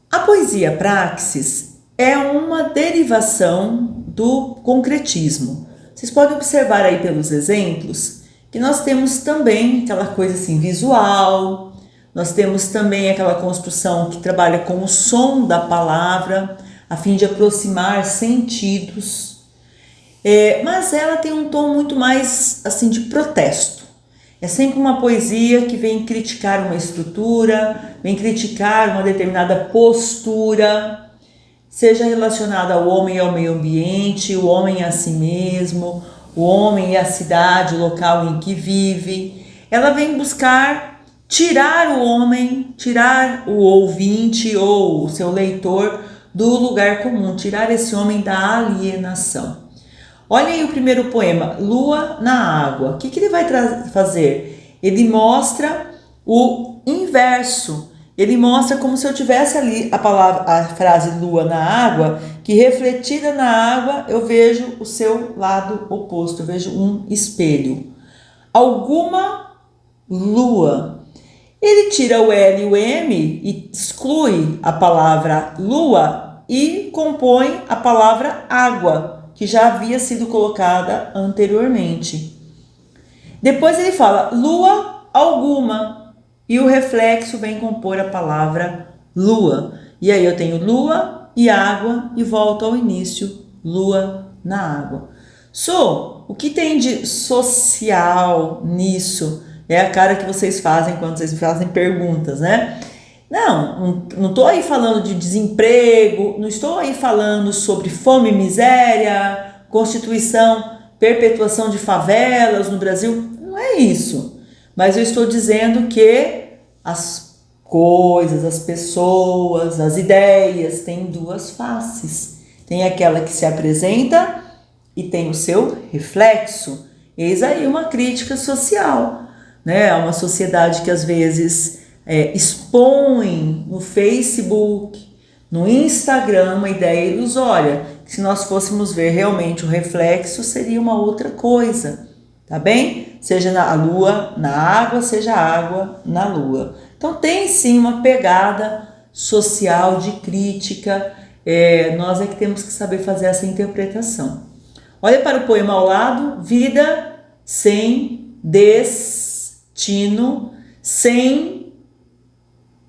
A poesia praxis é uma derivação do concretismo. Vocês podem observar aí pelos exemplos que nós temos também aquela coisa assim visual, nós temos também aquela construção que trabalha com o som da palavra, a fim de aproximar sentidos, mas ela tem um tom muito mais assim de protesto. É sempre uma poesia que vem criticar uma estrutura, vem criticar uma determinada postura, seja relacionada ao homem e ao meio ambiente, o homem a si mesmo, o homem e a cidade, o local em que vive. Ela vem buscar tirar o homem, tirar o ouvinte ou o seu leitor do lugar comum, tirar esse homem da alienação. Olha aí o primeiro poema, Lua na Água. O que ele vai fazer? Ele mostra o inverso. ele mostra como se eu tivesse ali a frase lua na água, que refletida na água eu vejo o seu lado oposto, eu vejo um espelho. Alguma lua. Ele tira o L e o M e exclui a palavra lua e compõe a palavra água, que já havia sido colocada anteriormente. Depois ele fala lua alguma e o reflexo vem compor a palavra lua. E aí eu tenho lua e água e volto ao início, lua na água. O que tem de social nisso? É a cara que vocês fazem quando vocês fazem perguntas, né? Não estou aí falando de desemprego, não estou aí falando sobre fome e miséria, constituição, perpetuação de favelas no Brasil, não é isso. Mas eu estou dizendo que as coisas, as pessoas, as ideias têm duas faces. Tem aquela que se apresenta e tem o seu reflexo. Eis aí uma crítica social, né? É uma sociedade que às vezes expõe no Facebook, no Instagram, uma ideia ilusória. Se nós fôssemos ver realmente o reflexo, seria uma outra coisa, tá bem? Seja a lua na água, seja a água na lua. Então tem sim uma pegada social de crítica, nós é que temos que saber fazer essa interpretação. Olha para o poema ao lado, vida sem destino, sem,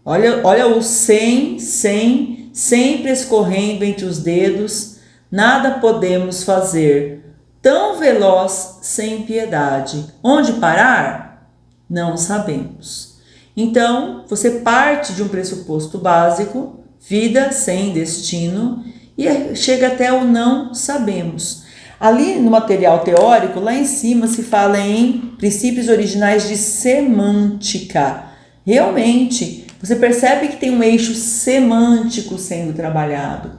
olha o sem, sempre escorrendo entre os dedos, nada podemos fazer, tão veloz sem piedade. Onde parar? Não sabemos. Então, você parte de um pressuposto básico, vida sem destino, e chega até o não sabemos. Ali no material teórico, lá em cima se fala em princípios originais de semântica. Realmente, você percebe que tem um eixo semântico sendo trabalhado,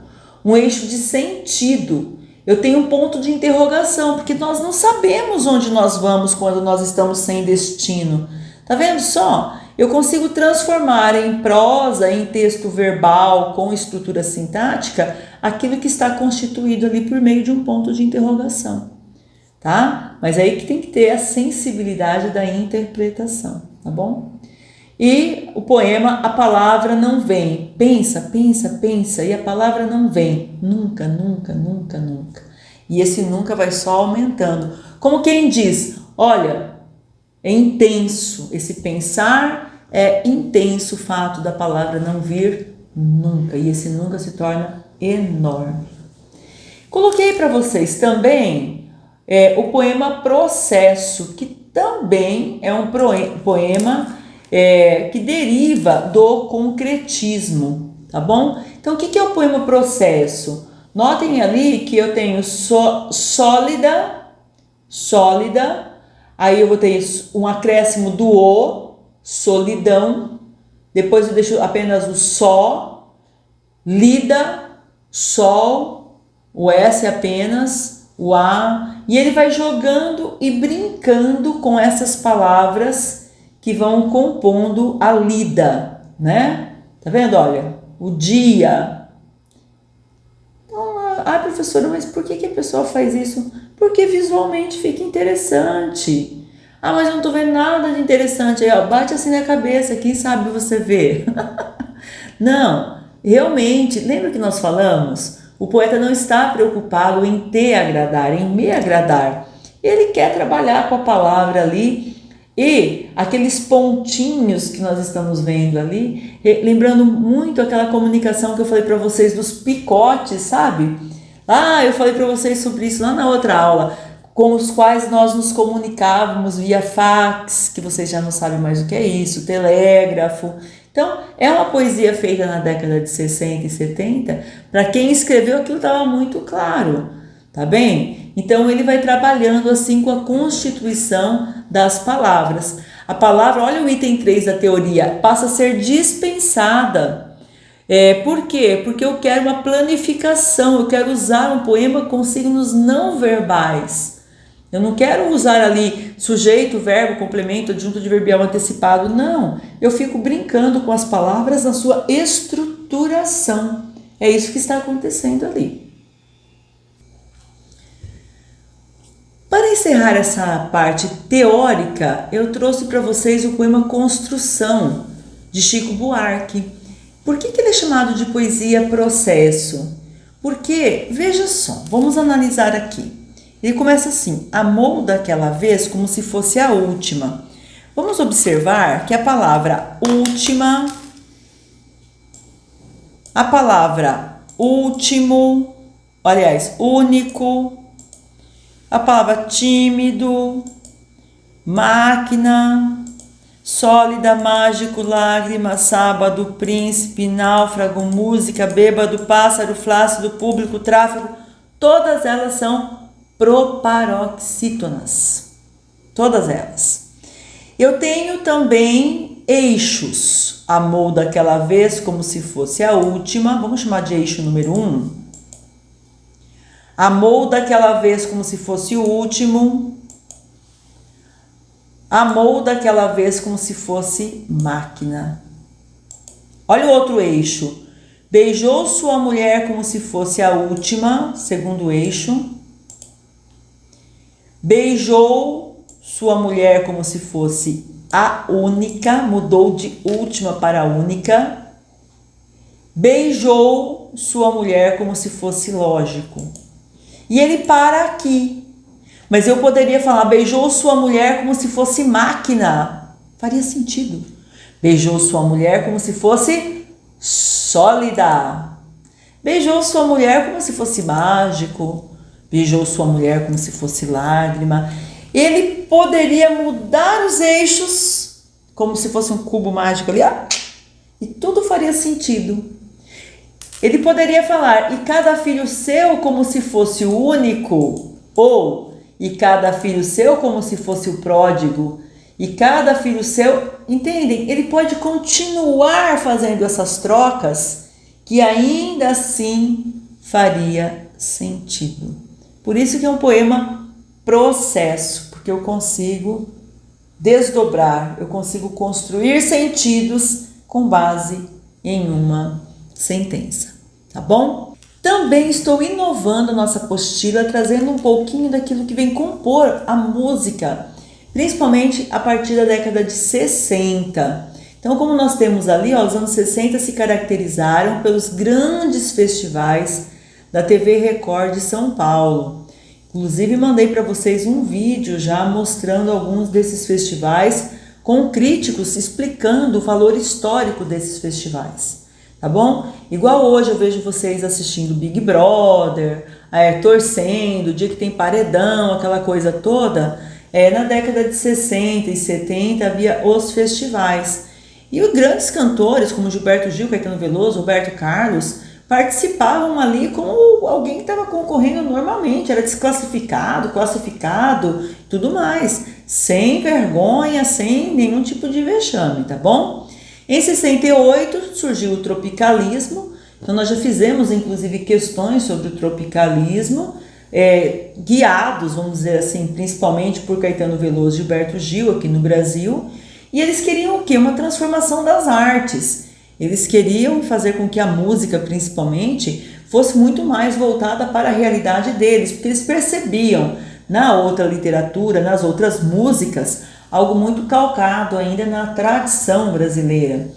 um eixo de sentido. Eu tenho um ponto de interrogação, porque nós não sabemos onde nós vamos quando nós estamos sem destino. Tá vendo só? Eu consigo transformar em prosa, em texto verbal, com estrutura sintática, aquilo que está constituído ali por meio de um ponto de interrogação, tá? Mas aí que tem que ter a sensibilidade da interpretação, tá bom? E o poema, a palavra não vem. Pensa, e a palavra não vem. Nunca. E esse nunca vai só aumentando. Como quem diz, olha, é intenso, esse pensar é intenso o fato da palavra não vir nunca, e esse nunca se torna enorme. Coloquei para vocês também o poema Processo, que também é um poema que deriva do concretismo, tá bom? Então, o que é o poema Processo? Notem ali que eu tenho sólida, aí eu vou ter um acréscimo do o, solidão, depois eu deixo apenas o só, lida, sol, o S apenas, o A, e ele vai jogando e brincando com essas palavras que vão compondo a lida, né? Tá vendo? Olha, o dia. Então, professora, mas por que a pessoa faz isso? Porque visualmente fica interessante. Mas eu não tô vendo nada de interessante. Aí, ó, bate assim na cabeça, quem sabe você vê. Não, realmente, lembra que nós falamos? O poeta não está preocupado em te agradar, em me agradar. Ele quer trabalhar com a palavra ali e aqueles pontinhos que nós estamos vendo ali, lembrando muito aquela comunicação que eu falei para vocês dos picotes, sabe? Eu falei para vocês sobre isso lá na outra aula, com os quais nós nos comunicávamos via fax, que vocês já não sabem mais o que é isso, telégrafo. Então, é uma poesia feita na década de 60 e 70, para quem escreveu aquilo estava muito claro, tá bem? Então, ele vai trabalhando assim com a constituição das palavras. A palavra, olha o item 3 da teoria, passa a ser dispensada. Por quê? Porque eu quero uma planificação, eu quero usar um poema com signos não verbais. Eu não quero usar ali sujeito, verbo, complemento, adjunto adverbial antecipado, não. Eu fico brincando com as palavras na sua estruturação. É isso que está acontecendo ali. Para encerrar essa parte teórica, eu trouxe para vocês o poema Construção, de Chico Buarque. Por que ele é chamado de poesia processo? Porque, veja só, vamos analisar aqui. Ele começa assim: amou daquela vez como se fosse a última. Vamos observar que a palavra última, a palavra último, aliás, único, a palavra tímido, máquina, sólida, mágico, lágrima, sábado, príncipe, náufrago, música, bêbado, pássaro, flácido, público, tráfego, todas elas são proparoxítonas. Todas elas. Eu tenho também eixos. Amou daquela vez como se fosse a última. Vamos chamar de eixo número 1. Amou daquela vez como se fosse o último. Amou daquela vez como se fosse máquina. Olha o outro eixo. Beijou sua mulher como se fosse a última, segundo eixo. Beijou sua mulher como se fosse a única, mudou de última para única. Beijou sua mulher como se fosse lógico. E ele para aqui. Mas eu poderia falar, beijou sua mulher como se fosse máquina. Faria sentido. Beijou sua mulher como se fosse sólida. Beijou sua mulher como se fosse mágico. Beijou sua mulher como se fosse lágrima. Ele poderia mudar os eixos, como se fosse um cubo mágico ali, e tudo faria sentido. Ele poderia falar, e cada filho seu como se fosse o único, ou e cada filho seu como se fosse o pródigo, e cada filho seu, entendem? Ele pode continuar fazendo essas trocas, que ainda assim faria sentido. Por isso que é um poema processo, porque eu consigo desdobrar, eu consigo construir sentidos com base em uma sentença, tá bom? Também estou inovando a nossa apostila, trazendo um pouquinho daquilo que vem compor a música, principalmente a partir da década de 60. Então, como nós temos ali, os anos 60 se caracterizaram pelos grandes festivais da TV Record de São Paulo. Inclusive, mandei para vocês um vídeo já mostrando alguns desses festivais, com críticos explicando o valor histórico desses festivais. Tá bom? Igual hoje eu vejo vocês assistindo Big Brother, torcendo, o dia que tem paredão, aquela coisa toda. Na década de 60 e 70 havia os festivais. E os grandes cantores, como Gilberto Gil, Caetano Veloso, Roberto Carlos, participavam ali como alguém que estava concorrendo normalmente, era desclassificado, classificado, tudo mais, sem vergonha, sem nenhum tipo de vexame, tá bom? Em 68 surgiu o tropicalismo, então nós já fizemos inclusive questões sobre o tropicalismo, guiados, vamos dizer assim, principalmente por Caetano Veloso e Gilberto Gil aqui no Brasil, e eles queriam o quê? Uma transformação das artes. Eles queriam fazer com que a música, principalmente, fosse muito mais voltada para a realidade deles, porque eles percebiam na outra literatura, nas outras músicas, algo muito calcado ainda na tradição brasileira.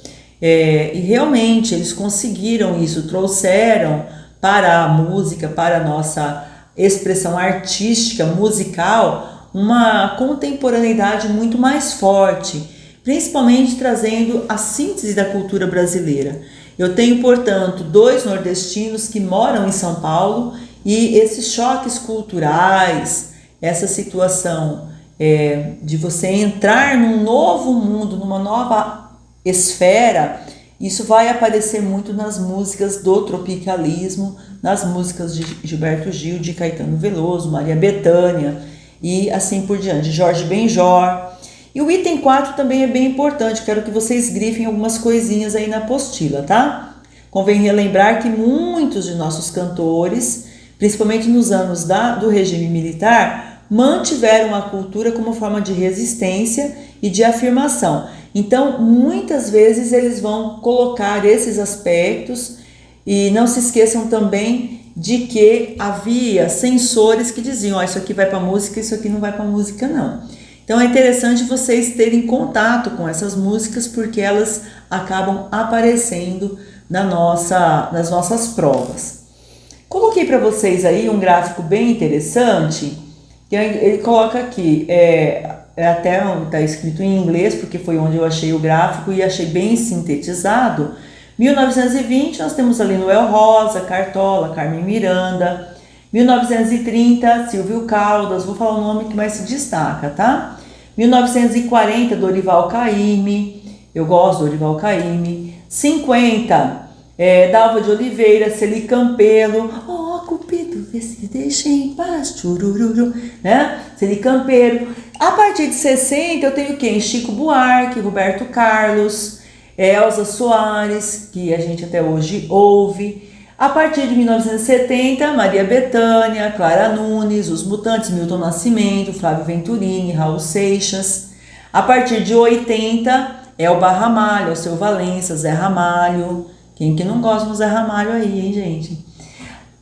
E realmente eles conseguiram isso, trouxeram para a música, para a nossa expressão artística, musical, uma contemporaneidade muito mais forte, principalmente trazendo a síntese da cultura brasileira. Eu tenho, portanto, 2 nordestinos que moram em São Paulo e esses choques culturais, essa situação de você entrar num novo mundo, numa nova esfera, isso vai aparecer muito nas músicas do tropicalismo, nas músicas de Gilberto Gil, de Caetano Veloso, Maria Bethânia e assim por diante, Jorge Benjor. E o item 4 também é bem importante, quero que vocês grifem algumas coisinhas aí na apostila, tá? Convém relembrar que muitos de nossos cantores, principalmente nos anos do regime militar, mantiveram a cultura como forma de resistência e de afirmação. Então, muitas vezes eles vão colocar esses aspectos, e não se esqueçam também de que havia censores que diziam, isso aqui vai para música, isso aqui não vai para música não. Então é interessante vocês terem contato com essas músicas, porque elas acabam aparecendo nas nossas provas. Coloquei para vocês aí um gráfico bem interessante, que ele coloca aqui, até está escrito em inglês, porque foi onde eu achei o gráfico e achei bem sintetizado. 1920, nós temos ali Noel Rosa, Cartola, Carmen Miranda. 1930, Silvio Caldas, vou falar o nome que mais se destaca, tá? 1940, Dorival Caymmi, eu gosto do Dorival Caymmi. 50, Dalva de Oliveira, Celi Campelo, Cupido, vê se deixa em paz, churururu, né? Celi Campelo. A partir de 60, eu tenho quem? Chico Buarque, Roberto Carlos, Elza Soares, que a gente até hoje ouve. A partir de 1970, Maria Bethânia, Clara Nunes, Os Mutantes, Milton Nascimento, Flávio Venturini, Raul Seixas. A partir de 80, Elba Ramalho, Alceu Valença, Zé Ramalho. Quem que não gosta do Zé Ramalho aí, hein, gente?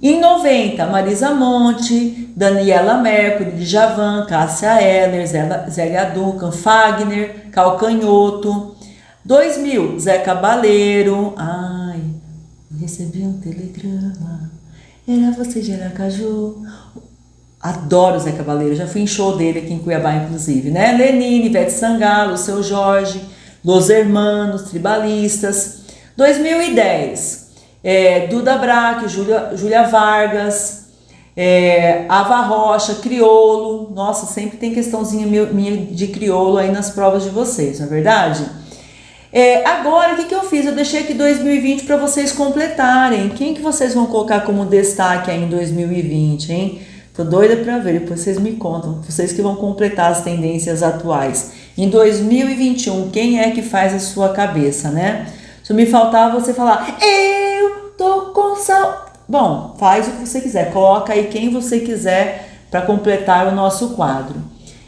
Em 90, Marisa Monte, Daniela Mercury, Djavan, Cássia Eller, Zélia Duncan, Fagner, Calcanhoto. 2000, Zé Cabaleiro, recebi um telegrama, era você de Aracaju. Adoro o Zé Cabaleiro, já fui em show dele aqui em Cuiabá, inclusive, né? Lenine, Ivete Sangalo, Seu Jorge, Los Hermanos, Tribalistas. 2010, Duda Braque, Júlia Vargas, Ava Rocha, Criolo. Nossa, sempre tem questãozinha minha de criolo aí nas provas de vocês, não é verdade? Agora, o que eu fiz? Eu deixei aqui 2020 para vocês completarem. Quem que vocês vão colocar como destaque aí em 2020, hein? Tô doida para ver, depois vocês me contam. Vocês que vão completar as tendências atuais. Em 2021, quem é que faz a sua cabeça, né? Se me faltar você falar, eu tô com saudade. Bom, faz o que você quiser. Coloca aí quem você quiser para completar o nosso quadro.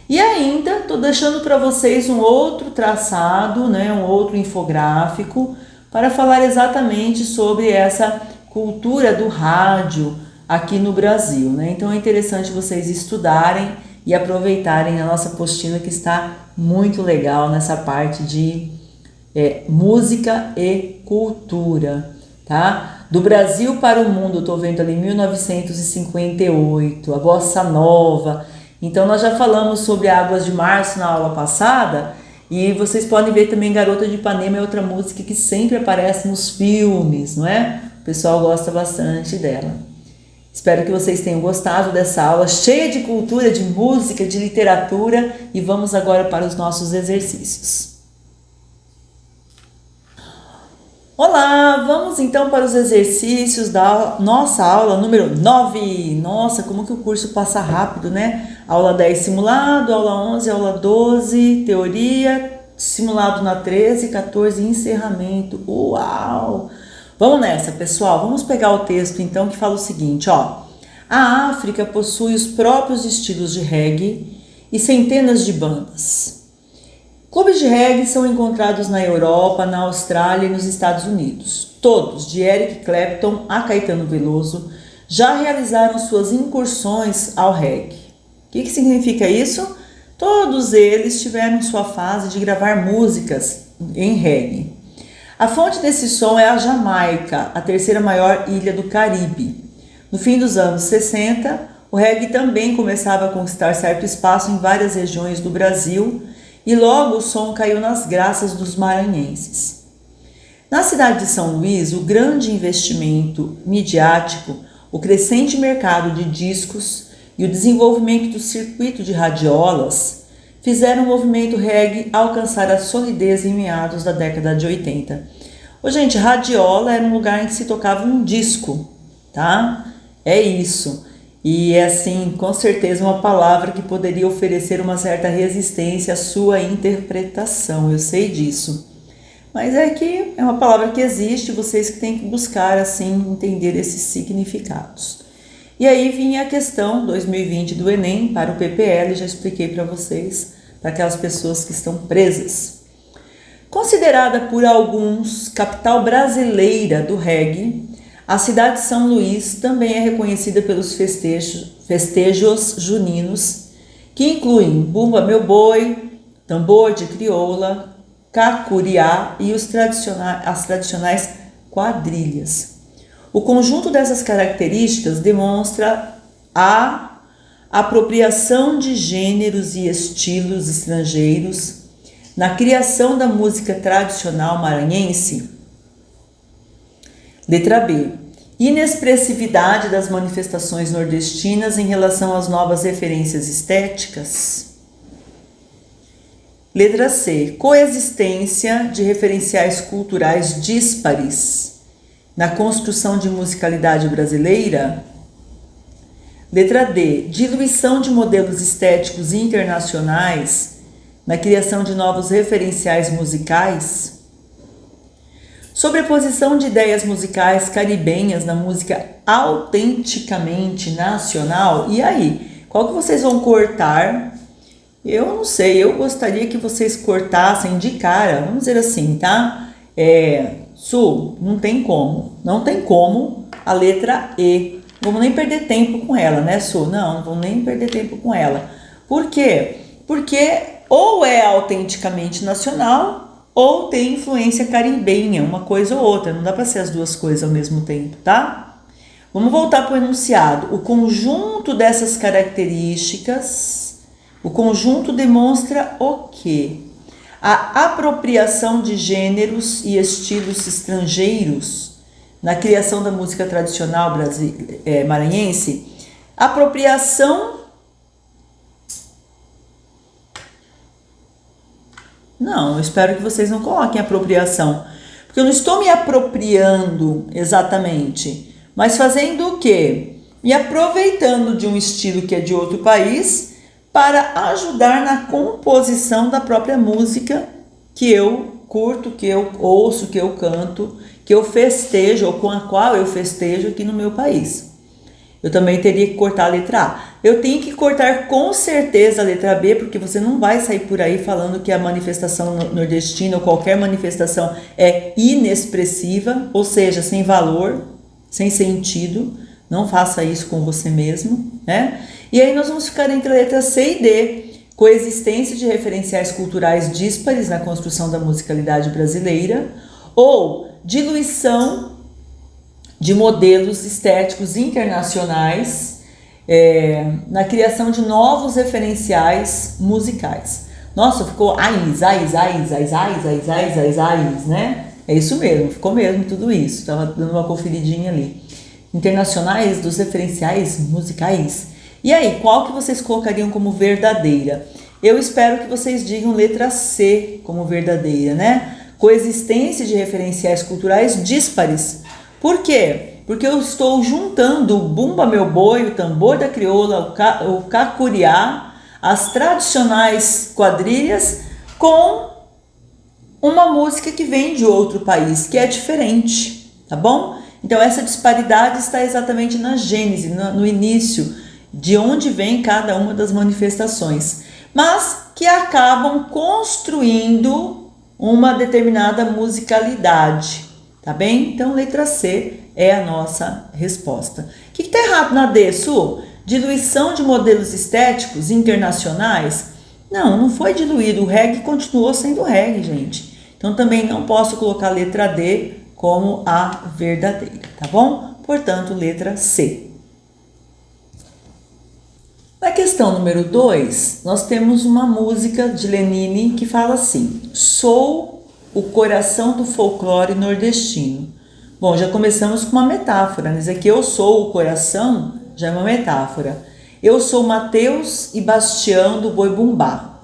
E ainda estou deixando para vocês um outro traçado, né, um outro infográfico, para falar exatamente sobre essa cultura do rádio aqui no Brasil, né? Então é interessante vocês estudarem e aproveitarem a nossa apostila, que está muito legal nessa parte de música e cultura, tá? Do Brasil para o mundo, eu estou vendo ali 1958, a Bossa Nova. Então nós já falamos sobre Águas de Março na aula passada, e vocês podem ver também Garota de Ipanema, é outra música que sempre aparece nos filmes, não é? O pessoal gosta bastante dela. Espero que vocês tenham gostado dessa aula cheia de cultura, de música, de literatura, e vamos agora para os nossos exercícios. Olá, vamos então para os exercícios da nossa aula número 9. Nossa, como que o curso passa rápido, né? Aula 10, simulado, aula 11, aula 12, teoria, simulado na 13, 14, encerramento. Uau! Vamos nessa, pessoal. Vamos pegar o texto então, que fala o seguinte, ó. A África possui os próprios estilos de reggae e centenas de bandas. Clubes de reggae são encontrados na Europa, na Austrália e nos Estados Unidos. Todos, de Eric Clapton a Caetano Veloso, já realizaram suas incursões ao reggae. O que significa isso? Todos eles tiveram sua fase de gravar músicas em reggae. A fonte desse som é a Jamaica, a terceira maior ilha do Caribe. No fim dos anos 60, o reggae também começava a conquistar certo espaço em várias regiões do Brasil, e logo o som caiu nas graças dos maranhenses. Na cidade de São Luís, o grande investimento midiático, o crescente mercado de discos e o desenvolvimento do circuito de radiolas fizeram o movimento reggae alcançar a solidez em meados da década de 80. Gente, radiola era um lugar em que se tocava um disco, tá? É isso. E assim, com certeza uma palavra que poderia oferecer uma certa resistência à sua interpretação, eu sei disso. Mas é que é uma palavra que existe, vocês que têm que buscar assim entender esses significados. E aí vinha a questão 2020 do Enem para o PPL, já expliquei para vocês, para aquelas pessoas que estão presas. Considerada por alguns capital brasileira do reggae, a cidade de São Luís também é reconhecida pelos festejos juninos, que incluem Bumba Meu Boi, tambor de crioula, cacuriá e as tradicionais quadrilhas. O conjunto dessas características demonstra a apropriação de gêneros e estilos estrangeiros na criação da música tradicional maranhense. Letra B. Inexpressividade das manifestações nordestinas em relação às novas referências estéticas. Letra C. Coexistência de referenciais culturais díspares na construção de musicalidade brasileira. Letra D. Diluição de modelos estéticos internacionais na criação de novos referenciais musicais. Sobreposição de ideias musicais caribenhas na música autenticamente nacional. E aí, qual que vocês vão cortar? Eu não sei, eu gostaria que vocês cortassem de cara, vamos dizer assim, tá? Su, não tem como a letra E. Não vamos nem perder tempo com ela, né, Su? Não vamos nem perder tempo com ela. Por quê? Porque ou é autenticamente nacional ou tem influência caribenha, uma coisa ou outra. Não dá para ser as duas coisas ao mesmo tempo, tá? Vamos voltar para o enunciado. O conjunto dessas características, o conjunto demonstra o quê? A apropriação de gêneros e estilos estrangeiros na criação da música tradicional maranhense. Apropriação... Não, eu espero que vocês não coloquem apropriação, porque eu não estou me apropriando exatamente, mas fazendo o quê? Me aproveitando de um estilo que é de outro país para ajudar na composição da própria música que eu curto, que eu ouço, que eu canto, que eu festejo, ou com a qual eu festejo aqui no meu país. Eu também teria que cortar a letra A. Eu tenho que cortar com certeza a letra B, porque você não vai sair por aí falando que a manifestação nordestina ou qualquer manifestação é inexpressiva, ou seja, sem valor, sem sentido. Não faça isso com você mesmo, né? E aí nós vamos ficar entre a letra C e D. Coexistência de referenciais culturais díspares na construção da musicalidade brasileira, ou diluição de modelos estéticos internacionais na criação de novos referenciais musicais. Nossa, ficou AIS, né? É isso mesmo, ficou mesmo tudo isso. Estava dando uma conferidinha ali. Internacionais dos referenciais musicais. E aí, qual que vocês colocariam como verdadeira? Eu espero que vocês digam letra C como verdadeira, né? Coexistência de referenciais culturais díspares. Por quê? Porque eu estou juntando o Bumba Meu Boi, o tambor da crioula, o cacuriá, as tradicionais quadrilhas com uma música que vem de outro país, que é diferente, tá bom? Então essa disparidade está exatamente na gênese, no início, de onde vem cada uma das manifestações, mas que acabam construindo uma determinada musicalidade, tá bem? Então letra C é a nossa resposta. O que está errado na D, Su? Diluição de modelos estéticos internacionais? Não, não foi diluído. O reggae continuou sendo reggae, gente. Então também não posso colocar a letra D como a verdadeira, tá bom? Portanto, letra C. Na questão número 2, nós temos uma música de Lenine que fala assim: sou o coração do folclore nordestino. Bom, já começamos com uma metáfora, né? Dizer que eu sou o coração já é uma metáfora. Eu sou Mateus e Bastião do Boi Bumbá.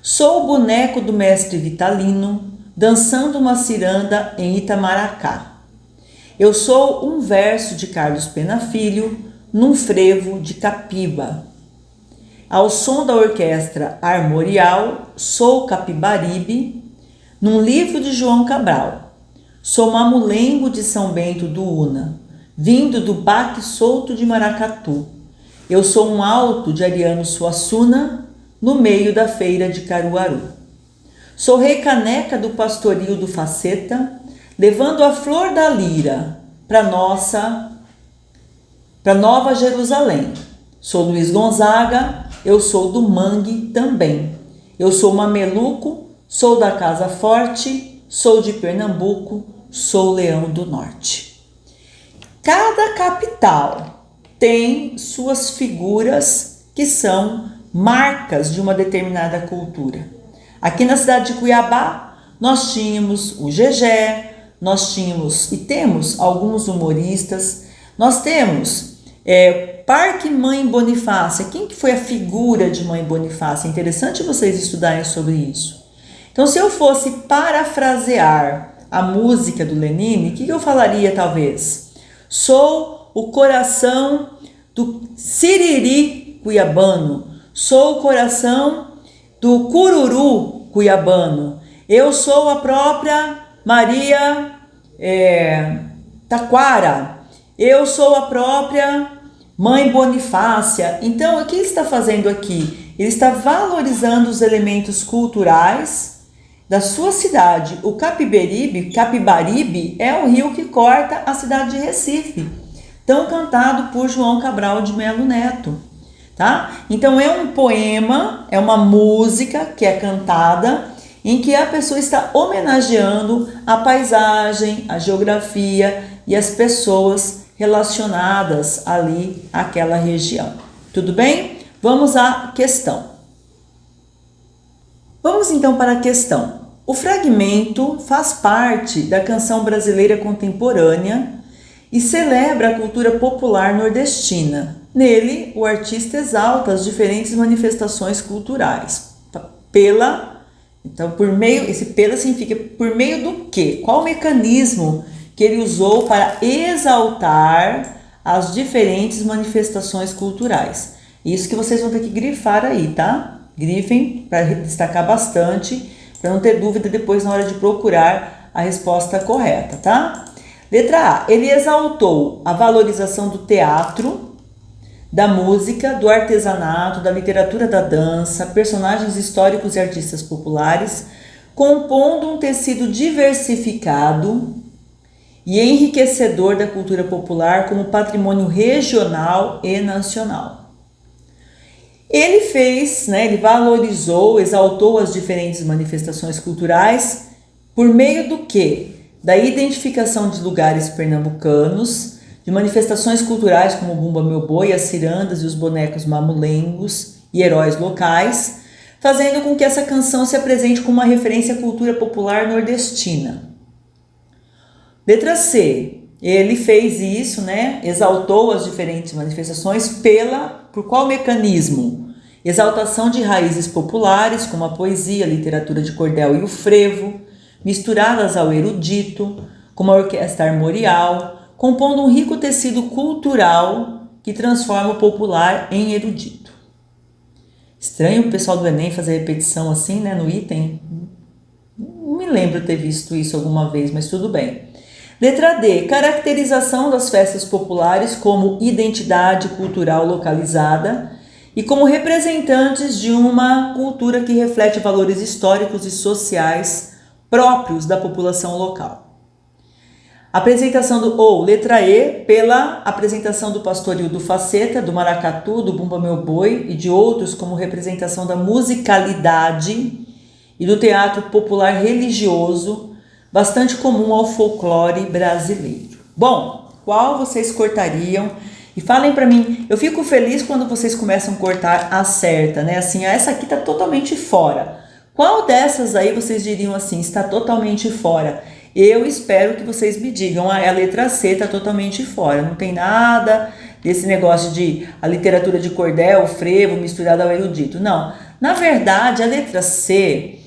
Sou o boneco do mestre Vitalino, dançando uma ciranda em Itamaracá. Eu sou um verso de Carlos Pena Filho, num frevo de Capiba. Ao som da orquestra armorial, sou Capibaribe, num livro de João Cabral. Sou mamulengo de São Bento do Una, vindo do baque solto de maracatu. Eu sou um alto de Ariano Suassuna, no meio da feira de Caruaru. Sou rei caneca do pastoril do Faceta, levando a flor da lira para Nova Jerusalém. Sou Luiz Gonzaga, eu sou do mangue também. Eu sou mameluco, sou da Casa Forte, sou de Pernambuco, sou Leão do Norte. Cada capital tem suas figuras que são marcas de uma determinada cultura. Aqui na cidade de Cuiabá, nós tínhamos o Gegé, nós tínhamos e temos alguns humoristas, nós temos Parque Mãe Bonifácia. Quem que foi a figura de Mãe Bonifácia? É interessante vocês estudarem sobre isso. Então, se eu fosse parafrasear a música do Lenine, o que eu falaria talvez? Sou o coração do Siriri cuiabano, sou o coração do Cururu cuiabano, eu sou a própria Maria Taquara, eu sou a própria Mãe Bonifácia. Então, o que ele está fazendo aqui? Ele está valorizando os elementos culturais da sua cidade. O Capibaribe é o rio que corta a cidade de Recife, tão cantado por João Cabral de Melo Neto, tá? Então é um poema, é uma música que é cantada em que a pessoa está homenageando a paisagem, a geografia e as pessoas relacionadas ali àquela região. Tudo bem? Vamos à questão. Vamos então para a questão. O fragmento faz parte da canção brasileira contemporânea e celebra a cultura popular nordestina. Nele, o artista exalta as diferentes manifestações culturais. Então, esse pela significa por meio do quê? Qual o mecanismo que ele usou para exaltar as diferentes manifestações culturais? Isso que vocês vão ter que grifar aí, tá? Grifem para destacar bastante, para não ter dúvida depois na hora de procurar a resposta correta, tá? Letra A. Ele exaltou a valorização do teatro, da música, do artesanato, da literatura, da dança, personagens históricos e artistas populares, compondo um tecido diversificado e enriquecedor da cultura popular como patrimônio regional e nacional. Ele ele valorizou, exaltou as diferentes manifestações culturais por meio do quê? Da identificação de lugares pernambucanos, de manifestações culturais como o Bumba Meu Boi, as cirandas e os bonecos mamulengos e heróis locais, fazendo com que essa canção se apresente como uma referência à cultura popular nordestina. Letra C. Ele fez isso, exaltou as diferentes manifestações por qual mecanismo? Exaltação de raízes populares, como a poesia, a literatura de cordel e o frevo, misturadas ao erudito, como a orquestra armorial, compondo um rico tecido cultural que transforma o popular em erudito. Estranho o pessoal do Enem fazer repetição assim, no item. Não me lembro ter visto isso alguma vez, mas tudo bem. Letra D. Caracterização das festas populares como identidade cultural localizada e como representantes de uma cultura que reflete valores históricos e sociais próprios da população local. Letra E, pela apresentação do pastoril do Faceta, do maracatu, do Bumba Meu Boi e de outros como representação da musicalidade e do teatro popular religioso, bastante comum ao folclore brasileiro. Bom, qual vocês cortariam? E falem para mim, eu fico feliz quando vocês começam a cortar a certa, Assim, essa aqui tá totalmente fora. Qual dessas aí vocês diriam assim, está totalmente fora? Eu espero que vocês me digam, a letra C está totalmente fora, não tem nada desse negócio de a literatura de cordel, o frevo misturado ao erudito. Não, na verdade a letra C,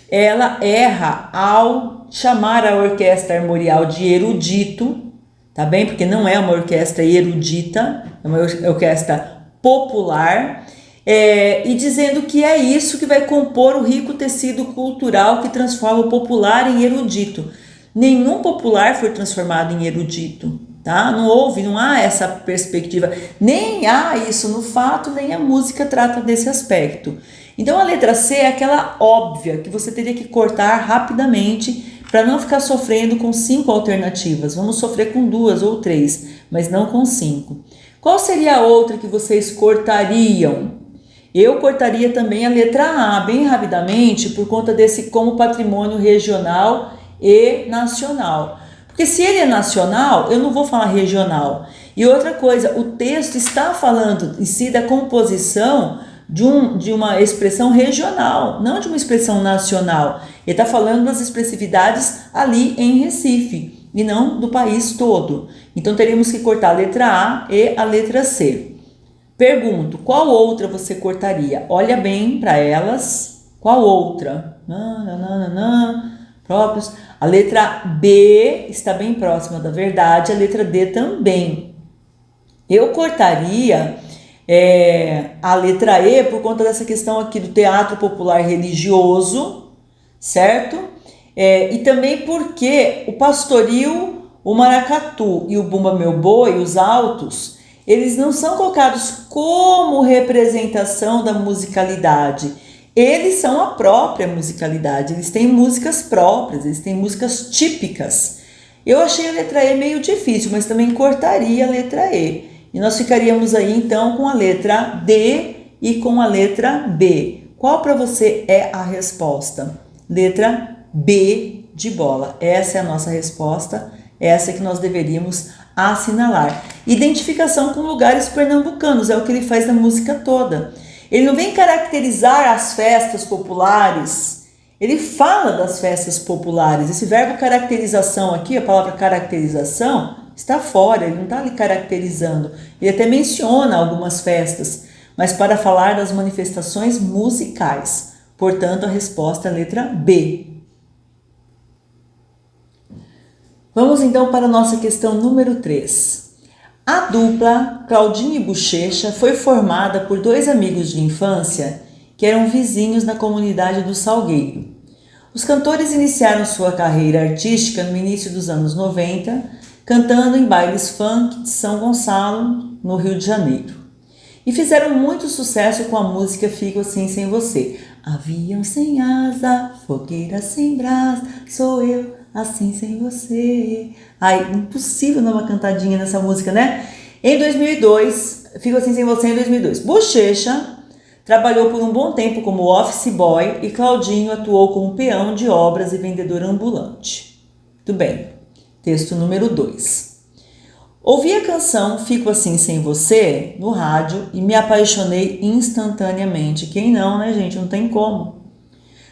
ela erra ao chamar a orquestra armorial de erudito, tá bem? Porque não é uma orquestra erudita, é uma orquestra popular, e dizendo que é isso que vai compor o rico tecido cultural que transforma o popular em erudito. Nenhum popular foi transformado em erudito, tá? Não há essa perspectiva, nem há isso no fato, nem a música trata desse aspecto. Então a letra C é aquela óbvia que você teria que cortar rapidamente para não ficar sofrendo com 5 alternativas. Vamos sofrer com 2 ou 3, mas não com 5. Qual seria a outra que vocês cortariam? Eu cortaria também a letra A, bem rapidamente, por conta desse como patrimônio regional e nacional. Porque se ele é nacional, eu não vou falar regional. E outra coisa, o texto está falando em si da composição de uma expressão regional, não de uma expressão nacional. Ele está falando das expressividades ali em Recife e não do país todo. Então teríamos que cortar a letra A e a letra C. Pergunto, qual outra você cortaria? Olha bem para elas. Qual outra? Próprios. A letra B está bem próxima da verdade, a letra D também. Eu cortaria a letra E por conta dessa questão aqui do teatro popular religioso, certo? E também porque o pastoril, o maracatu e o bumba meu boi, os altos, eles não são colocados como representação da musicalidade. Eles são a própria musicalidade, eles têm músicas próprias, eles têm músicas típicas. Eu achei a letra E meio difícil, mas também cortaria a letra E. E nós ficaríamos aí então com a letra D e com a letra B. Qual para você é a resposta? Letra B de bola. Essa é a nossa resposta, essa é que nós deveríamos assinalar. Identificação com lugares pernambucanos, é o que ele faz na música toda. Ele não vem caracterizar as festas populares, ele fala das festas populares. Esse verbo caracterização aqui, a palavra caracterização, está fora, ele não está ali caracterizando. Ele até menciona algumas festas, mas para falar das manifestações musicais. Portanto, a resposta é a letra B. Vamos então para a nossa questão número 3. A dupla Claudinho e Bochecha foi formada por 2 amigos de infância que eram vizinhos na comunidade do Salgueiro. Os cantores iniciaram sua carreira artística no início dos anos 90, cantando em bailes funk de São Gonçalo, no Rio de Janeiro. E fizeram muito sucesso com a música Fico Assim Sem Você. Avião sem asa, fogueira sem brasa, sou eu assim sem você. Ai, impossível dar uma cantadinha nessa música, né? Em 2002, Fico Assim Sem Você em 2002. Bochecha trabalhou por um bom tempo como office boy e Claudinho atuou como peão de obras e vendedor ambulante. Muito bem. Texto número 2. Ouvi a canção Fico Assim Sem Você no rádio e me apaixonei instantaneamente. Quem não, né, gente? Não tem como.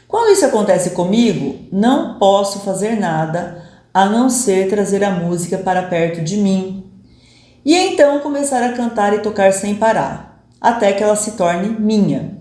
Quando isso acontece comigo, não posso fazer nada a não ser trazer a música para perto de mim. E então começar a cantar e tocar sem parar, até que ela se torne minha.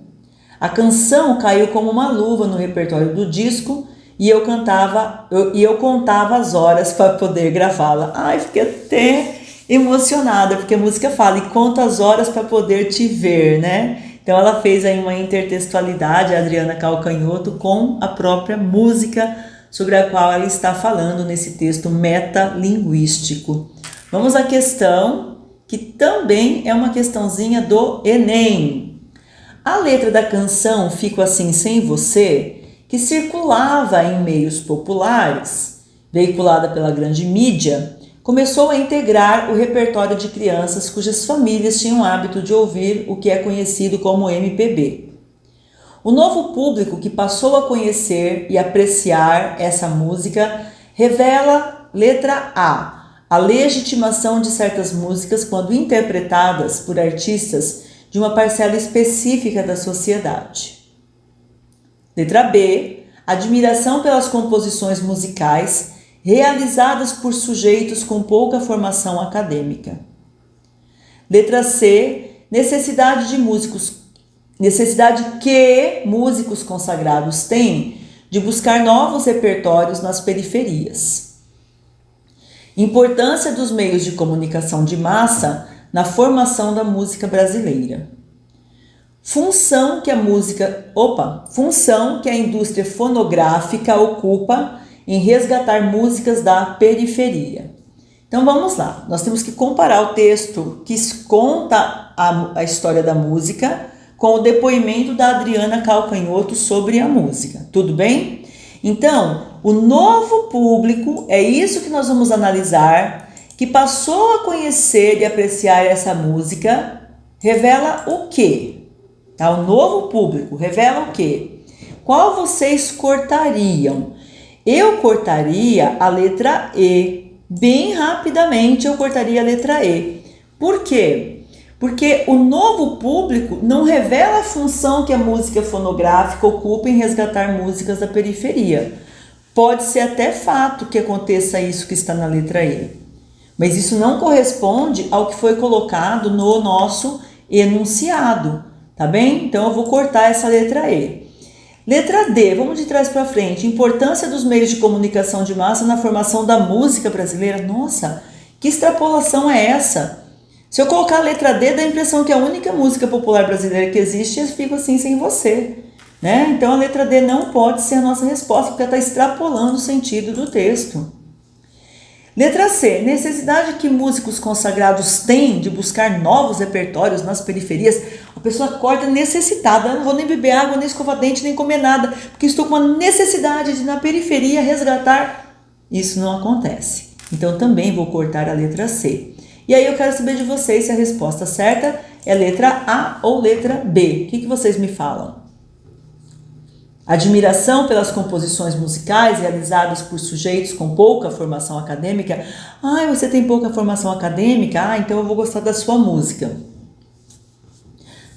A canção caiu como uma luva no repertório do disco e eu contava as horas para poder gravá-la. Ai, fiquei até emocionada, porque a música fala, e conta as horas para poder te ver, né? Então ela fez aí uma intertextualidade, a Adriana Calcanhoto, com a própria música sobre a qual ela está falando nesse texto metalinguístico. Vamos à questão, que também é uma questãozinha do Enem. A letra da canção Fico Assim Sem Você, que circulava em meios populares, veiculada pela grande mídia, começou a integrar o repertório de crianças cujas famílias tinham o hábito de ouvir o que é conhecido como MPB. O novo público que passou a conhecer e apreciar essa música revela, letra A legitimação de certas músicas quando interpretadas por artistas de uma parcela específica da sociedade. Letra B, admiração pelas composições musicais realizadas por sujeitos com pouca formação acadêmica. Letra C, necessidade que músicos consagrados têm de buscar novos repertórios nas periferias. Importância dos meios de comunicação de massa na formação da música brasileira. Função que a indústria fonográfica ocupa em resgatar músicas da periferia. Então vamos lá, nós temos que comparar o texto que conta a história da música com o depoimento da Adriana Calcanhoto sobre a música, tudo bem? Então, o novo público, é isso que nós vamos analisar, que passou a conhecer e apreciar essa música, revela o quê? Tá? O novo público revela o quê? Qual vocês cortariam? Eu cortaria a letra E. Bem rapidamente eu cortaria a letra E. Por quê? Porque o novo público não revela a função que a música fonográfica ocupa em resgatar músicas da periferia. Pode ser até fato que aconteça isso que está na letra E, mas isso não corresponde ao que foi colocado no nosso enunciado, tá bem? Então eu vou cortar essa letra E. Letra D, vamos de trás para frente. Importância dos meios de comunicação de massa na formação da música brasileira. Nossa, que extrapolação é essa? Se eu colocar a letra D, dá a impressão que é a única música popular brasileira que existe, eu fico assim sem você, né? Então a letra D não pode ser a nossa resposta, porque ela está extrapolando o sentido do texto. Letra C, necessidade que músicos consagrados têm de buscar novos repertórios nas periferias. A pessoa acorda necessitada, não vou nem beber água, nem escovar dente, nem comer nada, porque estou com uma necessidade de na periferia resgatar. Isso não acontece. Então também vou cortar a letra C. E aí eu quero saber de vocês se a resposta certa é letra A ou letra B. O que vocês me falam? Admiração pelas composições musicais realizadas por sujeitos com pouca formação acadêmica. Ah, você tem pouca formação acadêmica? Ah, então eu vou gostar da sua música.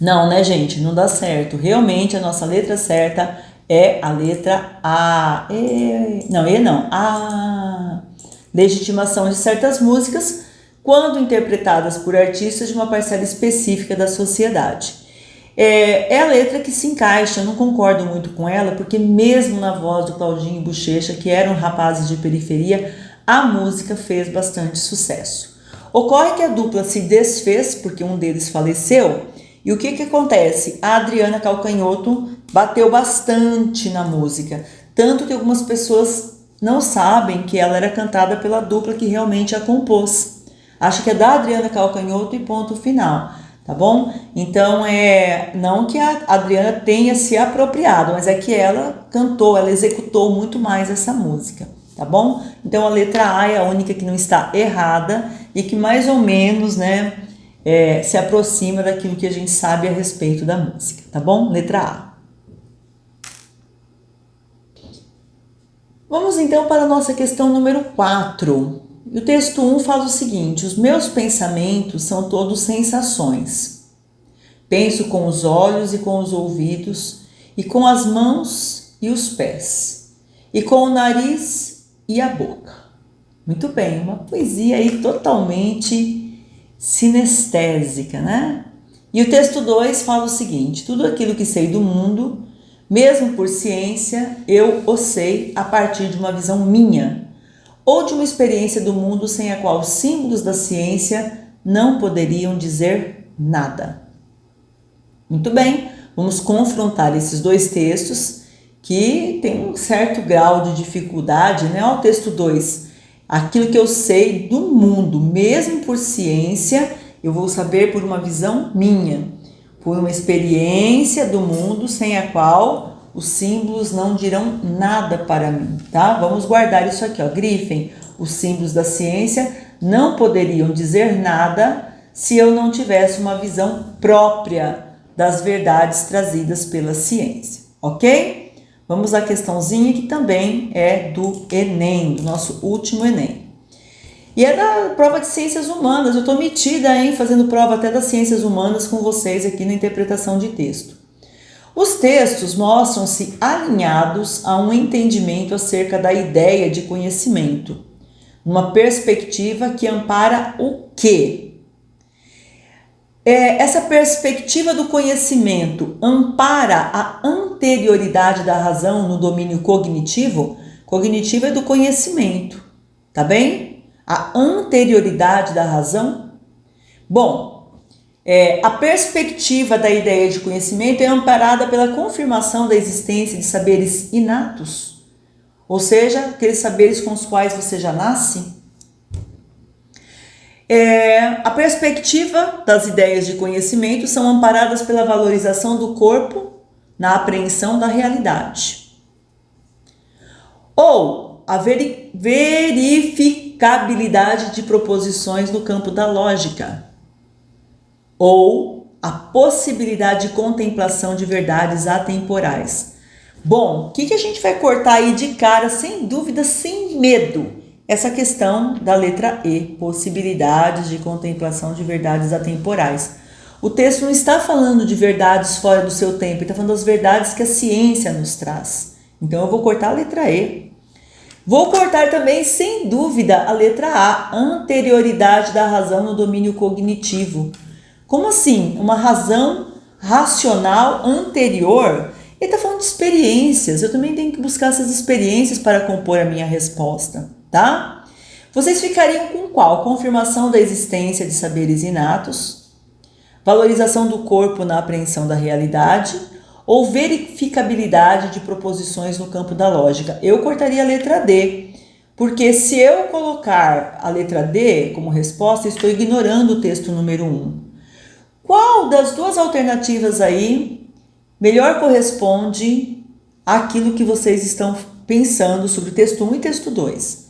Não, né, gente? Não dá certo. Realmente a nossa letra certa é a letra A. Não. A. Legitimação de certas músicas quando interpretadas por artistas de uma parcela específica da sociedade. É a letra que se encaixa, eu não concordo muito com ela, porque mesmo na voz do Claudinho e Bochecha, que eram rapazes de periferia, a música fez bastante sucesso. Ocorre que a dupla se desfez, porque um deles faleceu, e o que acontece? A Adriana Calcanhoto bateu bastante na música, tanto que algumas pessoas não sabem que ela era cantada pela dupla que realmente a compôs. Acho que é da Adriana Calcanhoto e ponto final. Tá bom? Então, não que a Adriana tenha se apropriado, mas é que ela cantou, ela executou muito mais essa música, tá bom? Então, a letra A é a única que não está errada e que mais ou menos, né, se aproxima daquilo que a gente sabe a respeito da música, tá bom? Letra A. Vamos então para a nossa questão número 4. E o texto 1 fala o seguinte: os meus pensamentos são todos sensações. Penso com os olhos e com os ouvidos, e com as mãos e os pés, e com o nariz e a boca. Muito bem, uma poesia aí totalmente sinestésica, né? E o texto 2 fala o seguinte: tudo aquilo que sei do mundo, mesmo por ciência, eu o sei a partir de uma visão minha, ou de uma experiência do mundo sem a qual os símbolos da ciência não poderiam dizer nada. Muito bem, vamos confrontar esses dois textos que tem um certo grau de dificuldade, né? Olha o texto 2, aquilo que eu sei do mundo, mesmo por ciência, eu vou saber por uma visão minha, por uma experiência do mundo sem a qual os símbolos não dirão nada para mim, tá? Vamos guardar isso aqui, ó. Grifem, os símbolos da ciência não poderiam dizer nada se eu não tivesse uma visão própria das verdades trazidas pela ciência, ok? Vamos à questãozinha que também é do Enem, do nosso último Enem. E é da prova de ciências humanas, eu tô metida, hein, fazendo prova até das ciências humanas com vocês aqui na interpretação de texto. Os textos mostram-se alinhados a um entendimento acerca da ideia de conhecimento, uma perspectiva que ampara o quê? Essa perspectiva do conhecimento ampara a anterioridade da razão no domínio cognitivo? Cognitivo é do conhecimento, tá bem? A anterioridade da razão? Bom, a perspectiva da ideia de conhecimento é amparada pela confirmação da existência de saberes inatos, ou seja, aqueles saberes com os quais você já nasce. A perspectiva das ideias de conhecimento são amparadas pela valorização do corpo na apreensão da realidade. Ou a verificabilidade de proposições no campo da lógica. Ou a possibilidade de contemplação de verdades atemporais. Bom, o que a gente vai cortar aí de cara, sem dúvida, sem medo? Essa questão da letra E, possibilidades de contemplação de verdades atemporais. O texto não está falando de verdades fora do seu tempo, ele está falando das verdades que a ciência nos traz. Então eu vou cortar a letra E. Vou cortar também, sem dúvida, a letra A, anterioridade da razão no domínio cognitivo. Como assim? Uma razão racional anterior? Ele está falando de experiências, eu também tenho que buscar essas experiências para compor a minha resposta, tá? Vocês ficariam com qual? Confirmação da existência de saberes inatos, valorização do corpo na apreensão da realidade ou verificabilidade de proposições no campo da lógica? Eu cortaria a letra D, porque se eu colocar a letra D como resposta, estou ignorando o texto número 1. Qual das duas alternativas aí melhor corresponde àquilo que vocês estão pensando sobre o texto 1 e texto 2?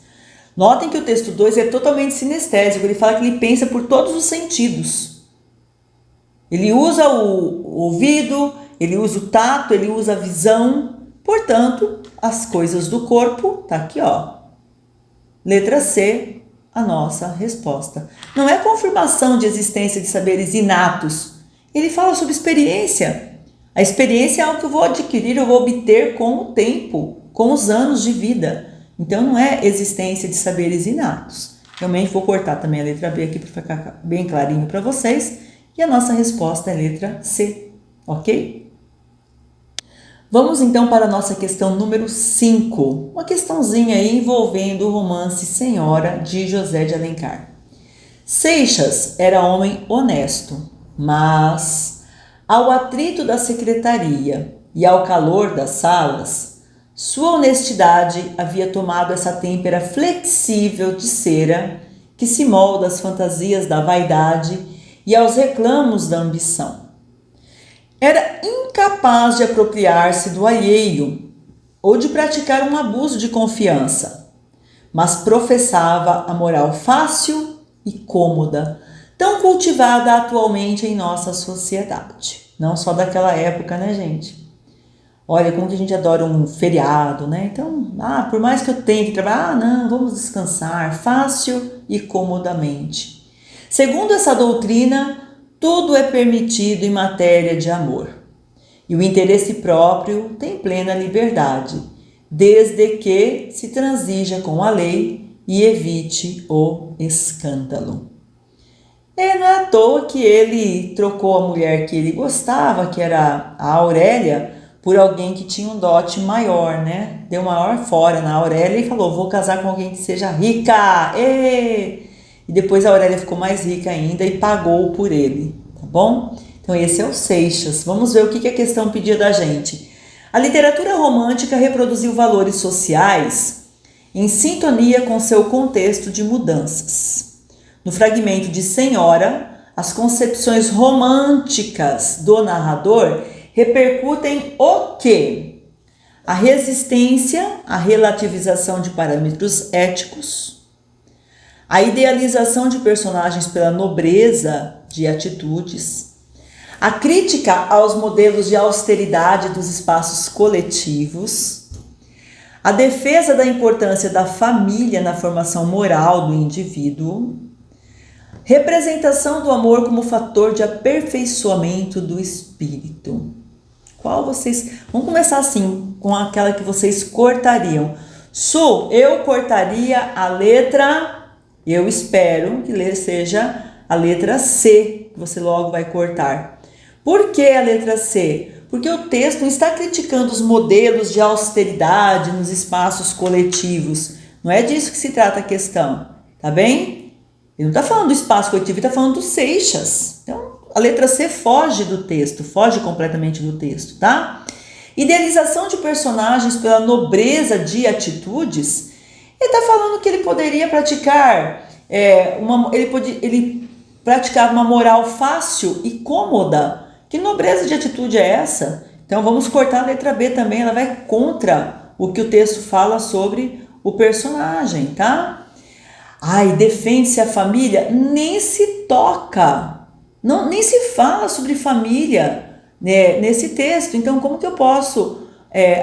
Notem que o texto 2 é totalmente sinestésico, ele fala que ele pensa por todos os sentidos. Ele usa o ouvido, ele usa o tato, ele usa a visão. Portanto, as coisas do corpo, tá aqui ó. Letra C, a nossa resposta. Não é confirmação de existência de saberes inatos. Ele fala sobre experiência. A experiência é algo que eu vou adquirir, eu vou obter com o tempo, com os anos de vida. Então não é existência de saberes inatos. Realmente vou cortar também a letra B aqui para ficar bem clarinho para vocês. E a nossa resposta é a letra C, ok? Vamos então para a nossa questão número 5. Uma questãozinha aí envolvendo o romance Senhora de José de Alencar. Seixas era homem honesto, mas ao atrito da secretaria e ao calor das salas, sua honestidade havia tomado essa têmpera flexível de cera que se molda às fantasias da vaidade e aos reclamos da ambição. Era incapaz de apropriar-se do alheio ou de praticar um abuso de confiança, mas professava a moral fácil e cômoda, tão cultivada atualmente em nossa sociedade. Não só daquela época, né, gente? Olha, como que a gente adora um feriado, né? Então, por mais que eu tenha que trabalhar, não, vamos descansar, fácil e comodamente. Segundo essa doutrina, tudo é permitido em matéria de amor. E o interesse próprio tem plena liberdade, desde que se transija com a lei e evite o escândalo. E não é à toa que ele trocou a mulher que ele gostava, que era a Aurélia, por alguém que tinha um dote maior, né? Deu maior fora na Aurélia e falou, vou casar com alguém que seja rica. E depois a Aurélia ficou mais rica ainda e pagou por ele, tá bom? Então esse é o Seixas. Vamos ver o que a questão pedia da gente. A literatura romântica reproduziu valores sociais em sintonia com seu contexto de mudanças. No fragmento de Senhora, as concepções românticas do narrador repercutem o quê? A resistência à relativização de parâmetros éticos, a idealização de personagens pela nobreza de atitudes, a crítica aos modelos de austeridade dos espaços coletivos, a defesa da importância da família na formação moral do indivíduo, representação do amor como fator de aperfeiçoamento do espírito. Qual vocês... Vamos começar assim, com aquela que vocês cortariam. Su, eu cortaria a letra... Eu espero que seja a letra C, que você logo vai cortar. Por que a letra C? Porque o texto não está criticando os modelos de austeridade nos espaços coletivos. Não é disso que se trata a questão, tá bem? Ele não está falando do espaço coletivo, ele está falando do Seixas. Então, a letra C foge do texto, foge completamente do texto, tá? Idealização de personagens pela nobreza de atitudes. Ele está falando que ele poderia praticar ele praticava uma moral fácil e cômoda. Que nobreza de atitude é essa? Então vamos cortar a letra B também, ela vai contra o que o texto fala sobre o personagem, tá? Ai, defende-se a família, nem se toca, não, nem se fala sobre família, né, nesse texto. Então como que eu posso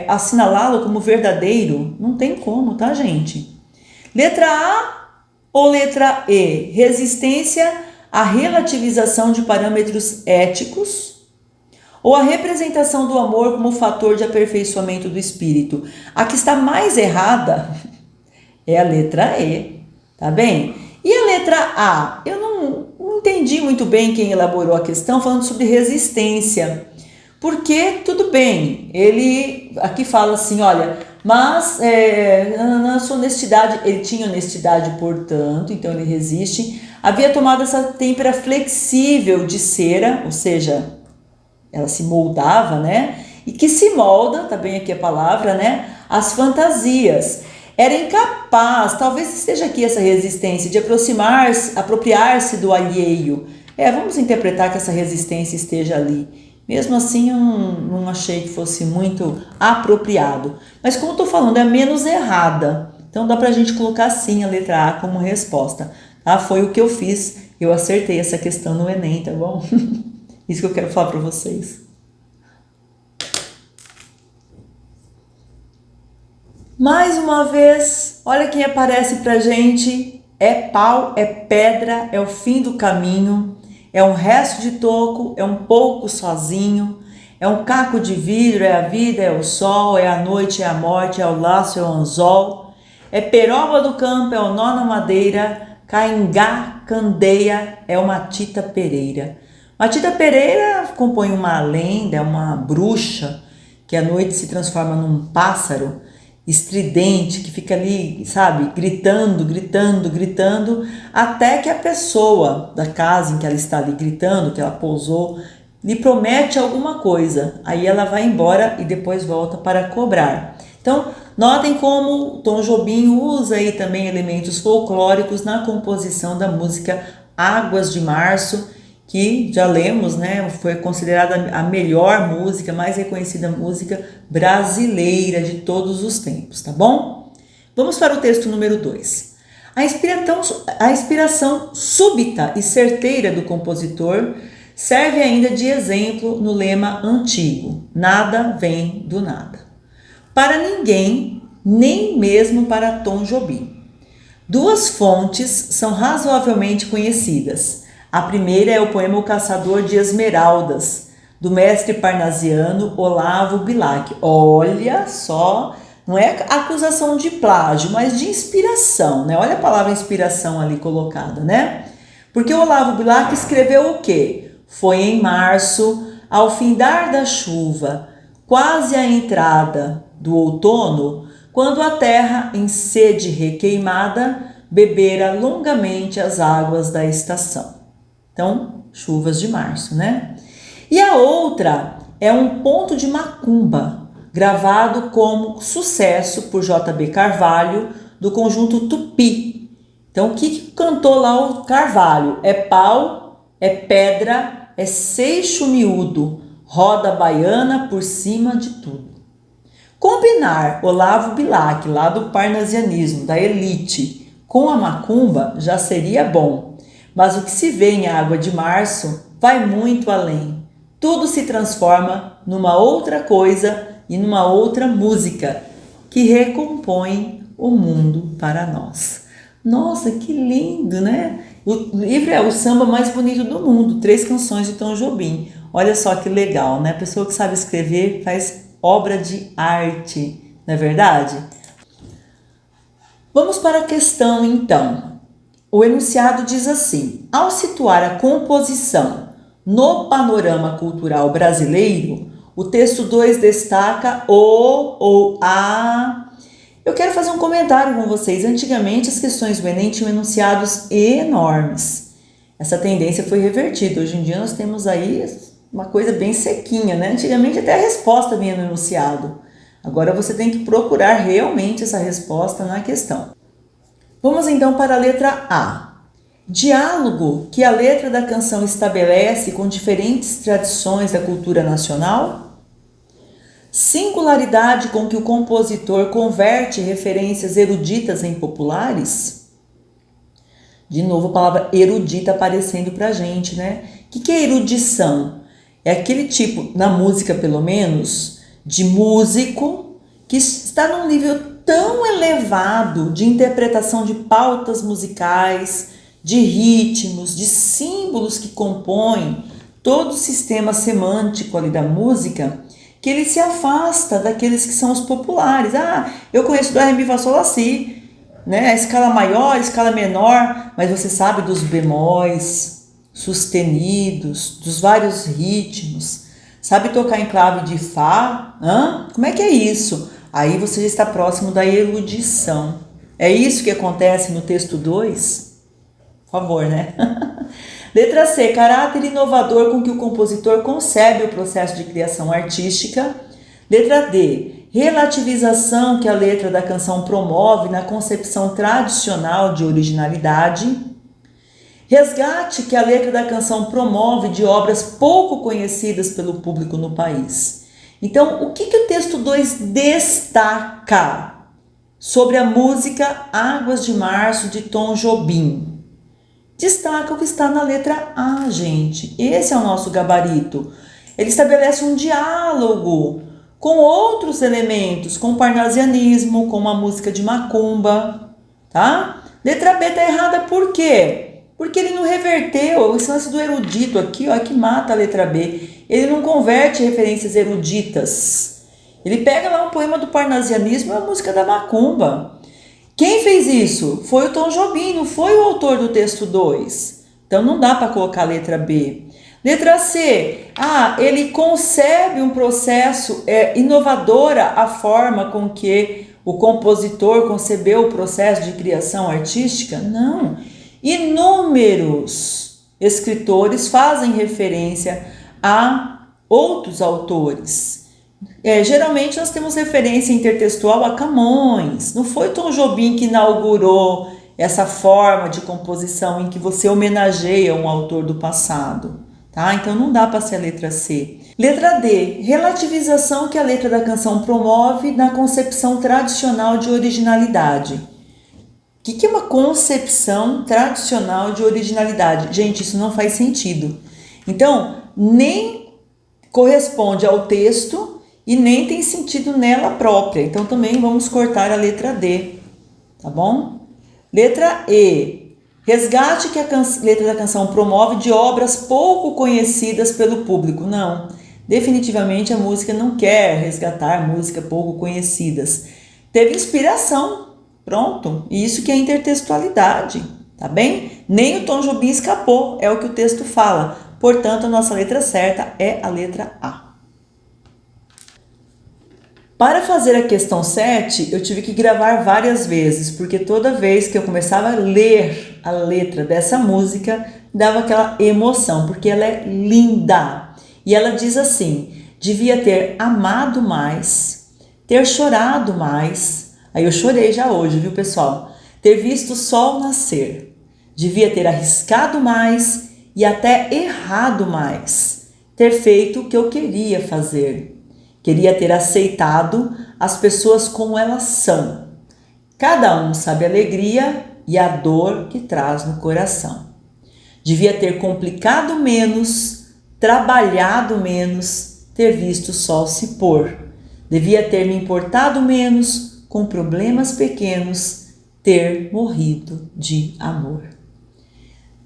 assinalá-lo como verdadeiro? Não tem como, tá, gente? Letra A ou letra E? Resistência à relativização de parâmetros éticos ou a representação do amor como fator de aperfeiçoamento do espírito? A que está mais errada é a letra E, tá bem? E a letra A? Eu não entendi muito bem quem elaborou a questão falando sobre resistência. Porque, tudo bem, ele aqui fala assim, olha, mas na sua honestidade, ele tinha honestidade, portanto, então ele resiste, havia tomado essa têmpera flexível de cera, ou seja, ela se moldava, né? E que se molda, tá bem aqui a palavra, né? As fantasias. Era incapaz, talvez esteja aqui essa resistência, de apropriar-se do alheio. Vamos interpretar que essa resistência esteja ali. Mesmo assim, eu não achei que fosse muito apropriado. Mas como eu estou falando, é a menos errada. Então dá pra gente colocar sim a letra A como resposta. Tá? Foi o que eu fiz. Eu acertei essa questão no Enem, tá bom? Isso que eu quero falar para vocês. Mais uma vez, olha quem aparece pra gente. É pau, é pedra, é o fim do caminho, é um resto de toco, é um pouco sozinho, é um caco de vidro, é a vida, é o sol, é a noite, é a morte, é o laço, é o anzol, é peroba do campo, é o nó na madeira, caingá, candeia, é o Matita Pereira. Matita Pereira compõe uma lenda, é uma bruxa que à noite se transforma num pássaro estridente, que fica ali, sabe, gritando, gritando, gritando, até que a pessoa da casa em que ela está ali gritando, que ela pousou, lhe promete alguma coisa. Aí ela vai embora e depois volta para cobrar. Então, notem como Tom Jobim usa aí também elementos folclóricos na composição da música Águas de Março, que já lemos, né, foi considerada a melhor música, mais reconhecida música brasileira de todos os tempos, tá bom? Vamos para o texto número 2. A inspiração súbita e certeira do compositor serve ainda de exemplo no lema antigo: nada vem do nada. Para ninguém, nem mesmo para Tom Jobim. Duas fontes são razoavelmente conhecidas. A primeira é o poema O Caçador de Esmeraldas, do mestre parnasiano Olavo Bilac. Olha só, não é acusação de plágio, mas de inspiração, né? Olha a palavra inspiração ali colocada, né? Porque Olavo Bilac escreveu o quê? Foi em março, ao findar da chuva, quase à entrada do outono, quando a terra, em sede requeimada, bebera longamente as águas da estação. Então, chuvas de março, né? E a outra é um ponto de macumba, gravado como sucesso por J.B. Carvalho, do conjunto Tupi. Então, o que cantou lá o Carvalho? É pau, é pedra, é seixo miúdo, roda baiana por cima de tudo. Combinar Olavo Bilac, lá do parnasianismo, da elite, com a macumba já seria bom. Mas o que se vê em Água de Março vai muito além. Tudo se transforma numa outra coisa e numa outra música que recompõe o mundo para nós. Nossa, que lindo, né? O livro é o samba mais bonito do mundo, 3 canções de Tom Jobim. Olha só que legal, né? A pessoa que sabe escrever faz obra de arte, não é verdade? Vamos para a questão, então. O enunciado diz assim: ao situar a composição no panorama cultural brasileiro, o texto 2 destaca o ou a. Eu quero fazer um comentário com vocês. Antigamente, as questões do Enem tinham enunciados enormes. Essa tendência foi revertida. Hoje em dia, nós temos aí uma coisa bem sequinha, né? Antigamente, até a resposta vinha no enunciado. Agora, você tem que procurar realmente essa resposta na questão. Vamos então para a letra A. Diálogo que a letra da canção estabelece com diferentes tradições da cultura nacional. Singularidade com que o compositor converte referências eruditas em populares. De novo a palavra erudita aparecendo pra gente, né? O que é erudição? É aquele tipo, na música pelo menos, de músico que está num nível tão elevado de interpretação de pautas musicais, de ritmos, de símbolos que compõem todo o sistema semântico ali da música, que ele se afasta daqueles que são os populares. Ah, eu conheço do Ré, Mi, Fá, Sol, Lá, Si, né? A escala maior, a escala menor, mas você sabe dos bemóis, sustenidos, dos vários ritmos, sabe tocar em clave de Fá? Hã? Como é que é isso? Aí você já está próximo da erudição. É isso que acontece no texto 2? Por favor, né? Letra C, caráter inovador com que o compositor concebe o processo de criação artística. Letra D, relativização que a letra da canção promove na concepção tradicional de originalidade. Resgate que a letra da canção promove de obras pouco conhecidas pelo público no país. Então, o que o texto 2 destaca sobre a música Águas de Março de Tom Jobim? Destaca o que está na letra A, gente. Esse é o nosso gabarito. Ele estabelece um diálogo com outros elementos, com o parnasianismo, com uma música de macumba, tá? Letra B tá errada por quê? Porque ele não reverteu, esse lance do erudito aqui, ó, que mata a letra B. Ele não converte referências eruditas. Ele pega lá um poema do parnasianismo e a música da macumba. Quem fez isso? Foi o Tom Jobim, não foi o autor do texto 2. Então não dá para colocar a letra B. Letra C. Ele concebe um processo inovadora a forma com que o compositor concebeu o processo de criação artística? Não. Inúmeros escritores fazem referência a outros autores. Geralmente nós temos referência intertextual a Camões. Não foi Tom Jobim que inaugurou essa forma de composição em que você homenageia um autor do passado, tá? Então não dá para ser a letra C. Letra D, relativização que a letra da canção promove na concepção tradicional de originalidade. O que é uma concepção tradicional de originalidade? Gente, isso não faz sentido. Então, nem corresponde ao texto e nem tem sentido nela própria. Então também vamos cortar a letra D, tá bom? Letra E, resgate que a letra da canção promove de obras pouco conhecidas pelo público. Não, definitivamente a música não quer resgatar músicas pouco conhecidas. Teve inspiração, pronto. Isso que é intertextualidade, tá bem? Nem o Tom Jobim escapou, é o que o texto fala. Portanto, a nossa letra certa é a letra A. Para fazer a questão 7, eu tive que gravar várias vezes, porque toda vez que eu começava a ler a letra dessa música, dava aquela emoção, porque ela é linda. E ela diz assim: devia ter amado mais, ter chorado mais. Aí eu chorei já hoje, viu, pessoal? Ter visto o sol nascer. Devia ter arriscado mais e até errado mais. Ter feito o que eu queria fazer. Queria ter aceitado as pessoas como elas são. Cada um sabe a alegria e a dor que traz no coração. Devia ter complicado menos, trabalhado menos, ter visto o sol se pôr. Devia ter me importado menos com problemas pequenos, ter morrido de amor.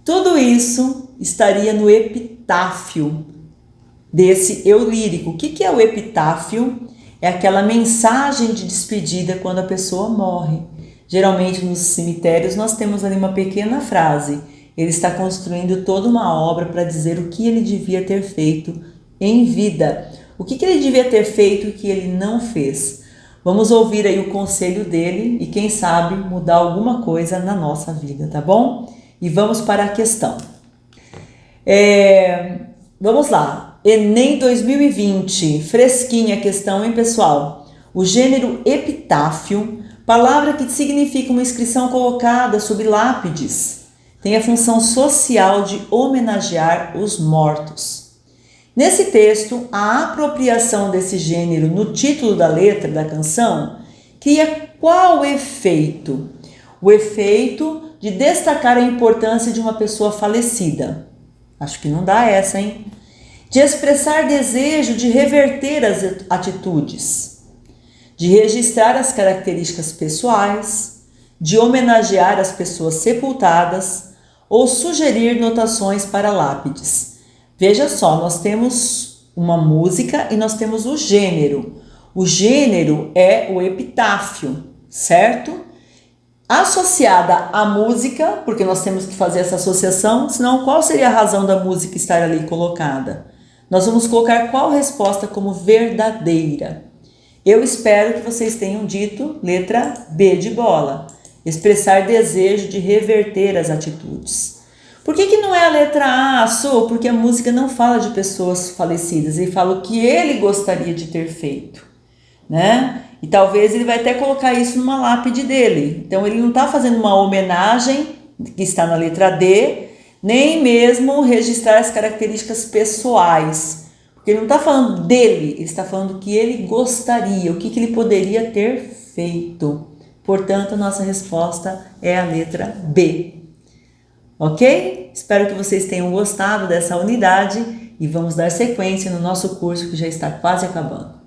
Tudo isso estaria no epitáfio desse eu lírico. O que é o epitáfio? É aquela mensagem de despedida quando a pessoa morre. Geralmente nos cemitérios nós temos ali uma pequena frase. Ele está construindo toda uma obra para dizer o que ele devia ter feito em vida. O que ele devia ter feito e que ele não fez. Vamos ouvir aí o conselho dele e quem sabe mudar alguma coisa na nossa vida, tá bom? E vamos para a questão. Vamos lá. Enem 2020, fresquinha a questão, hein, pessoal? O gênero epitáfio, palavra que significa uma inscrição colocada sobre lápides, tem a função social de homenagear os mortos. Nesse texto, a apropriação desse gênero no título da letra da canção cria qual efeito? O efeito de destacar a importância de uma pessoa falecida. Acho que não dá essa, hein? De expressar desejo de reverter as atitudes, de registrar as características pessoais, de homenagear as pessoas sepultadas ou sugerir notações para lápides. Veja só, nós temos uma música e nós temos o gênero. O gênero é o epitáfio, certo? Associada à música, porque nós temos que fazer essa associação, senão qual seria a razão da música estar ali colocada? Nós vamos colocar qual resposta como verdadeira? Eu espero que vocês tenham dito letra B de bola, expressar desejo de reverter as atitudes. Por que não é a letra A, Su? Porque a música não fala de pessoas falecidas, ele fala o que ele gostaria de ter feito, né? E talvez ele vai até colocar isso numa lápide dele. Então ele não está fazendo uma homenagem, que está na letra D, nem mesmo registrar as características pessoais. Porque ele não está falando dele, ele está falando do que ele gostaria, o que ele poderia ter feito. Portanto, a nossa resposta é a letra B. Ok? Espero que vocês tenham gostado dessa unidade e vamos dar sequência no nosso curso que já está quase acabando.